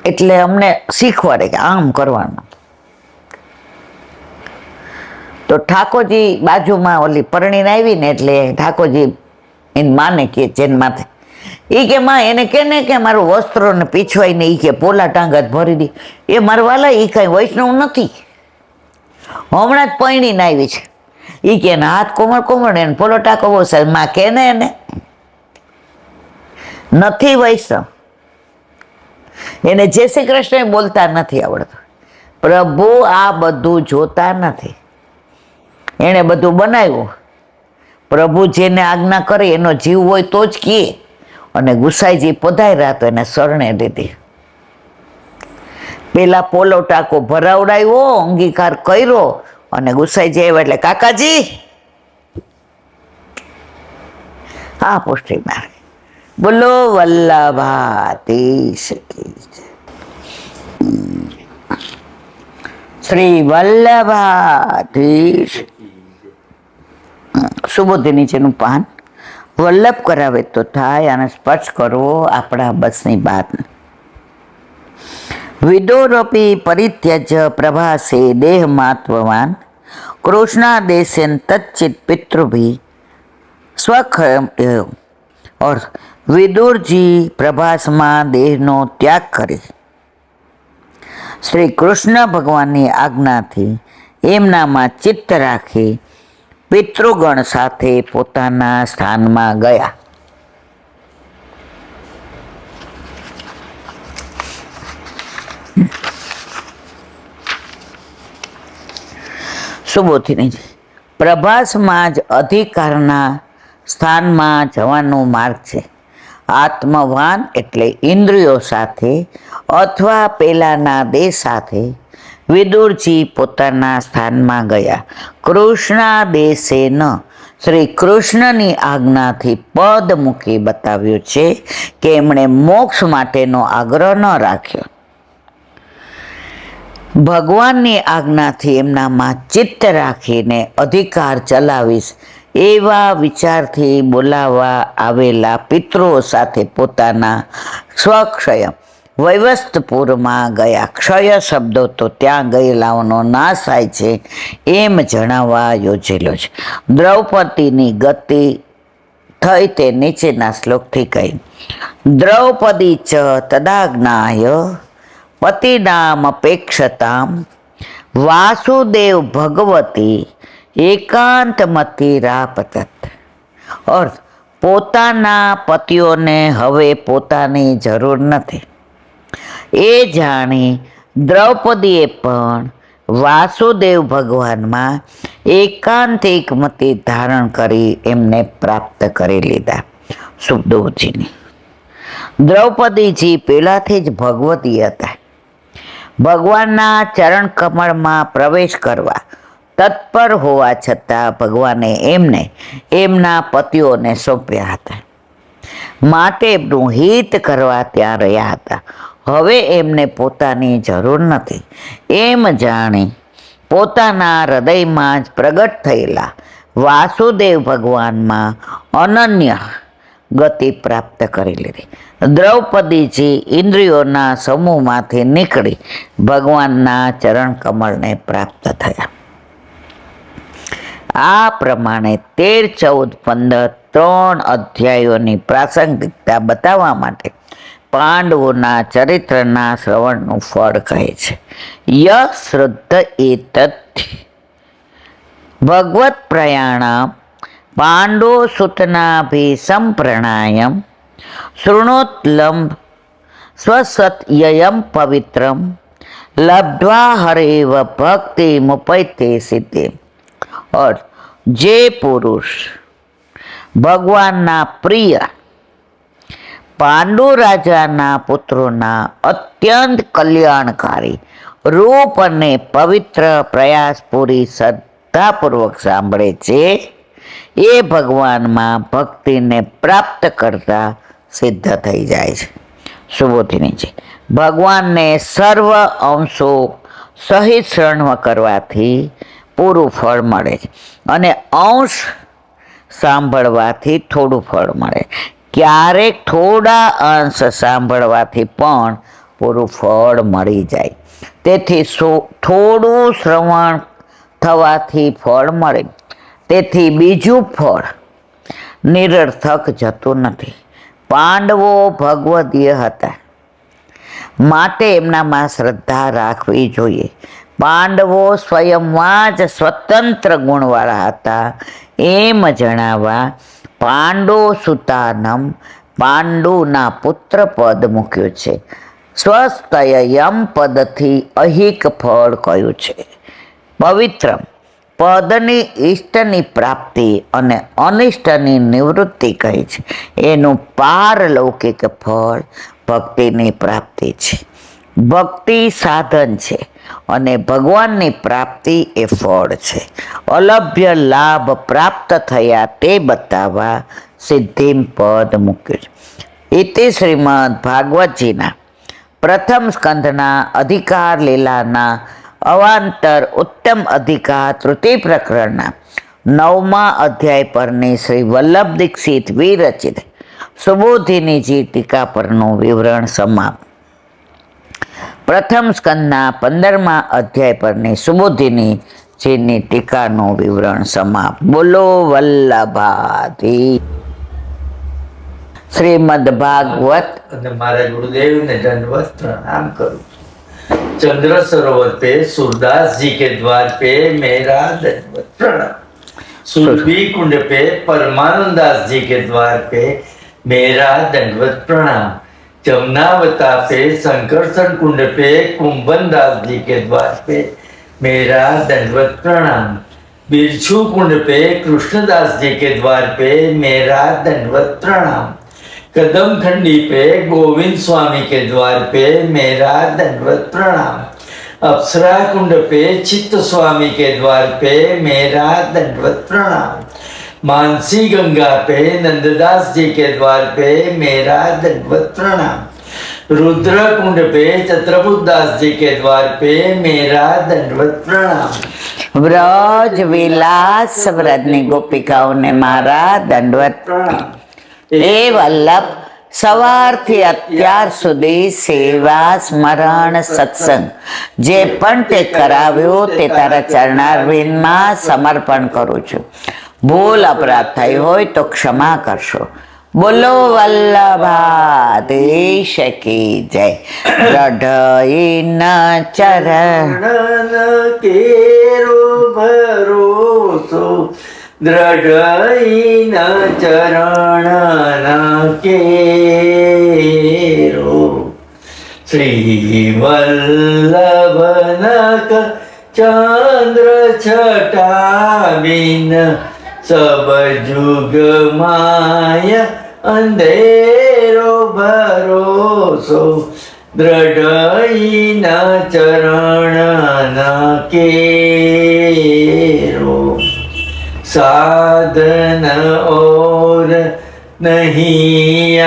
એટલે અમને શીખવાડે કે આમ કરવાનું. તો ઠાકોરજી બાજુમાં ઓલી પરણીને આવી ને, એટલે ઠાકોરજી એને માને કે જેન માથે એ કે માં એને કે ને કે મારું વસ્ત્રો ને પીછવાય ને, એ કે પોલા ટાંગા જ ભરી દી. એ મારા વાલા એ કઈ વૈષ્ણવ નથી, હમણાં જ પૈણીને આવી છે. એ કે હાથ કોમળ કોમળ એને પોલો ટાંકો બહુ સાહેબ માં કે ને એને નથી વૈષ્ણવ, એને જય શ્રી કૃષ્ણ બોલતા નથી આવડતું. પ્રભુ આ બધું જોતા નથી, એને બધું બનાવ્યું. પ્રભુ જેને આજ્ઞા કરે એનો જીવ હોય તો જ કહે. અને ગુસાઈજી પધાર્યા તો એને શરણે લીધી. પેલા પોલો ટાંકો ભરાવડાવ્યો, અંગીકાર કર્યો, અને ગુસાઈજી આવ્યા એટલે કાકાજી હા પુષ્ટિ મારે બોલો વલ્લભાતીશ શ્રી વલ્લભાધીશ. સુબોધી નીચેનું પાન વલ્લભ કરાવે તો થાય, અને સ્પર્શ કરવો આપણા બસની વાત. વિદોરપી પરિત્યજ પ્રભાસે દેહ માત્વવાન कृष्णादेशेन तच्चित पितृभि स्वक्षयम और विदुर जी प्रभासમાં દેહનો ત્યાગ કરે. શ્રી કૃષ્ણ ભગવાનની આજ્ઞાથી એમનામાં ચિત્ત રાખી પિતૃગણ સાથે પોતાના સ્થાનમાં ગયા. સુબોધિની પ્રભાસમાં જ અધિકારના સ્થાનમાં જવાનો માર્ગ છે. આત્મવાન એટલે ઇન્દ્રિયો સાથે અથવા પેલાના દેહ સાથે વિદુરજી પોતાના સ્થાનમાં ગયા. કૃષ્ણાદેશે ન શ્રી કૃષ્ણની આજ્ઞાથી પદ મૂકી બતાવ્યું છે કે એમણે મોક્ષ માટેનો આગ્રહ ન રાખ્યો. ભગવાનની આજ્ઞાથી એમનામાં ચિત્ત રાખીને અધિકાર ચલાવીશ એવા વિચારથી બોલાવવા આવેલા પિતૃઓ સાથે પોતાના સ્વક્ષય વૈવસ્તપુરમાં ગયા. ક્ષય શબ્દો તો ત્યાં ગયેલાઓનો નાશ થાય છે એમ જણાવવા યોજેલો છે. દ્રૌપદીની ગતિ થઈ તે નીચેના શ્લોકથી કહી. દ્રૌપદી ચ તદાજ્ઞાય પતિનામ અપેક્ષતામ વાસુદેવ ભગવતી એકાંતમતિરાપતત. અર્થ પોતાના પતિઓને હવે પોતાની જરૂર નથી એ જાણી દ્રૌપદીએ પણ વાસુદેવ ભગવાનમાં એકાંતિક મતિ ધારણ કરી એમને પ્રાપ્ત કરી લીધા. સુખદેવજીની દ્રૌપદીજી પહેલાંથી જ ભગવતી હતા. ભગવાનના ચરણ કમળમાં પ્રવેશ કરવા તત્પર હોવા છતાં ભગવાને એમને એમના પતિઓને સોંપ્યા હતા. માટે એમનું હિત કરવા ત્યાં રહ્યા હતા. હવે એમને પોતાની જરૂર નથી એમ જાણી પોતાના હૃદયમાં જ પ્રગટ થયેલા વાસુદેવ ભગવાનમાં અનન્ય ગતિ પ્રાપ્ત કરી લીધી. દ્રૌપદીજી ઇન્દ્રિયોના સમૂહમાંથી નીકળી ભગવાનના ચરણ કમળને પ્રાપ્ત થયા. આ પ્રમાણે 13, 14, 15 ત્રણ અધ્યાયોની પ્રાસંગિકતા બતાવવા માટે પાંડવોના ચરિત્રના શ્રવણનું ફળ કહે છે. ય શ્રદ્ધ એતત ભગવત પ્રયાણામ પાંડો સુતનાભિ સંપ્રણાયમ શૃણોત્લંબ સ્વસત્યયમ પવિત્રમ લબ્ધ્વા હરેવ ભક્તિ મુપૈતે સિદ્ધિ. और જે પુરુષ ભગવાનના પ્રિય પાંડુ રાજાના પુત્રોના અત્યંત કલ્યાણકારી રૂપ અને પવિત્ર પ્રયાસપૂરી શ્રદ્ધાપૂર્વક સાંભળે છે એ ભગવાનમાં ભક્તિને પ્રાપ્ત કરતા સિદ્ધ થઈ જાય છે. સુબોધિની છે ભગવાનને સર્વ અંશો સહિત શરણ કરવાથી પૂરું ફળ મળે છે અને અંશ સાંભળવાથી થોડું ફળ મળે. ક્યારેક થોડા અંશ સાંભળવાથી પણ પૂરું ફળ મળી જાય. તેથી થોડું શ્રવણ થવાથી ફળ મળે, તેથી બીજું ફળ નિરર્થક જતું નથી. પાંડવો ભગવદીય હતા માટે એમનામાં શ્રદ્ધા રાખવી જોઈએ. પાંડવો સ્વયંમાં જ સ્વતંત્ર ગુણવાળા હતા એમ જણાવવા પાંડો સુતાનમ પાંડુના પુત્ર પદ મૂક્યું છે. સ્વસ્તયમ પદથી અહિક ફળ કહ્યું છે. પવિત્રમ પદની ઇષ્ટની પ્રાપ્તિ અને અનિષ્ટની નિવૃત્તિ કહી છે. એનું પારલૌકિક ફળ ભક્તિની પ્રાપ્તિ છે. ભક્તિ સાધન છે અને ભગવાનની પ્રાપ્તિ એ ફળ છે. અલભ્ય લાભ પ્રાપ્ત થયા તે બતાવવા સિદ્ધિમ પદ મૂક્યું છે. ઇતિ શ્રીમદ ભાગવતજીના પ્રથમ સ્કંધના અધિકાર લીલાના અવાંતર ઉત્તમ અધિકાર તૃતીય પ્રકરણના 9મા અધ્યાય પરની શ્રી વલ્લભ દીક્ષિત વિરચિત સુબોધિનીજી ટીકા પરનું વિવરણ સમાપ્ત. પ્રથમ સ્કંદના 15મા અધ્યાય પરની સુબોધિની જેની ટીકાનું વિવરણ સમાપ્ત. બોલો વલ્લભાધી. શ્રીમદ ભાગવત. અને મારા ગુરુદેવને दंडवत प्रणाम करूं. चंद्र सरोवर पे सूरदास जी के द्वार पे मेरा दंडवत प्रणाम. सुरभि कुंड पे परमानंदास जी के द्वार पे मेरा दंडवत प्रणाम. जमुनावता पे संकर्षण कुंड पे कुंभन दास जी के द्वार पे मेरा दंडवत प्रणाम. बिरछू कुंड पे कृष्णदास जी के द्वार पे मेरा दंडवत प्रणाम. कदम खंडी पे गोविंद स्वामी के द्वार पे मेरा दंडवत प्रणाम. अप्सरा कुंड पे चित्त स्वामी के द्वार पे मेरा दंडवत प्रणाम. मानसी गंगा पे नंददास जी के द्वार पे मेरा दंडवत प्रणाम. रुद्र कुंड पे छत्रपुरदास जी के द्वार पे मेरा दंडवत प्रणाम. વ્રજ વિલાસ વ્રજની ગોપિકાઓને મારા દંડવત प्रणाम. એ વલ્લભ સવારથી અત્યાર સુધી સેવા સ્મરણ સત્સંગ જે પણ તે કરાવ્યો તે તારા ચરણારવિંદમાં સમર્પણ કરું છું. ભૂલ અપરાધ થઈ હોય તો ક્ષમા કરશો. બોલો વલ્લભાધીશ કી જય. દઢઈન ચરણ ચરણ કેરો ભરોસો દ્રઢઈન ચરણ કેરો. શ્રી વલ્લભનક ચંદ્ર છટાબિન સબ જુગ માય અંધેરો ભરોસો દ્રઢઈન ચરણ કેરો. साधन और नहीं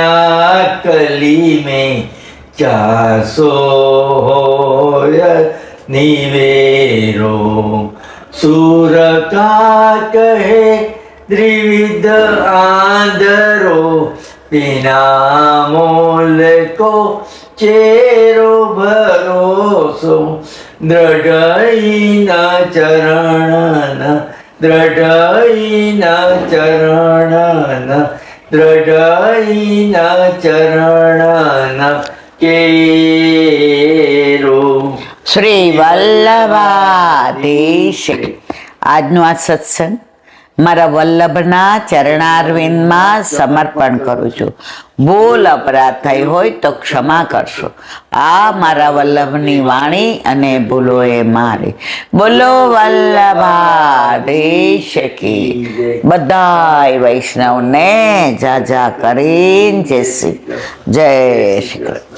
कली में 400 होय निवेरो. सूर का कहे त्रिविध आंधरो बिना मोल को चेरो भरोसो दृढ़ चरण दृढ़ चरण दृढ़ चरण केरो. શ્રી વલ્લભાધીશ. આજનો આ સત્સંગ મારા વલ્લભના ચરણારવિંદમાં સમર્પણ કરું છું. ભૂલ અપરાધ થઈ હોય તો ક્ષમા કરશો. આ મારા વલ્લભની વાણી અને ભૂલો એ મારી. બોલો વલ્લભાધીશ કી. બધાય વૈષ્ણવને જા કરીને જય શ્રી કૃષ્ણ.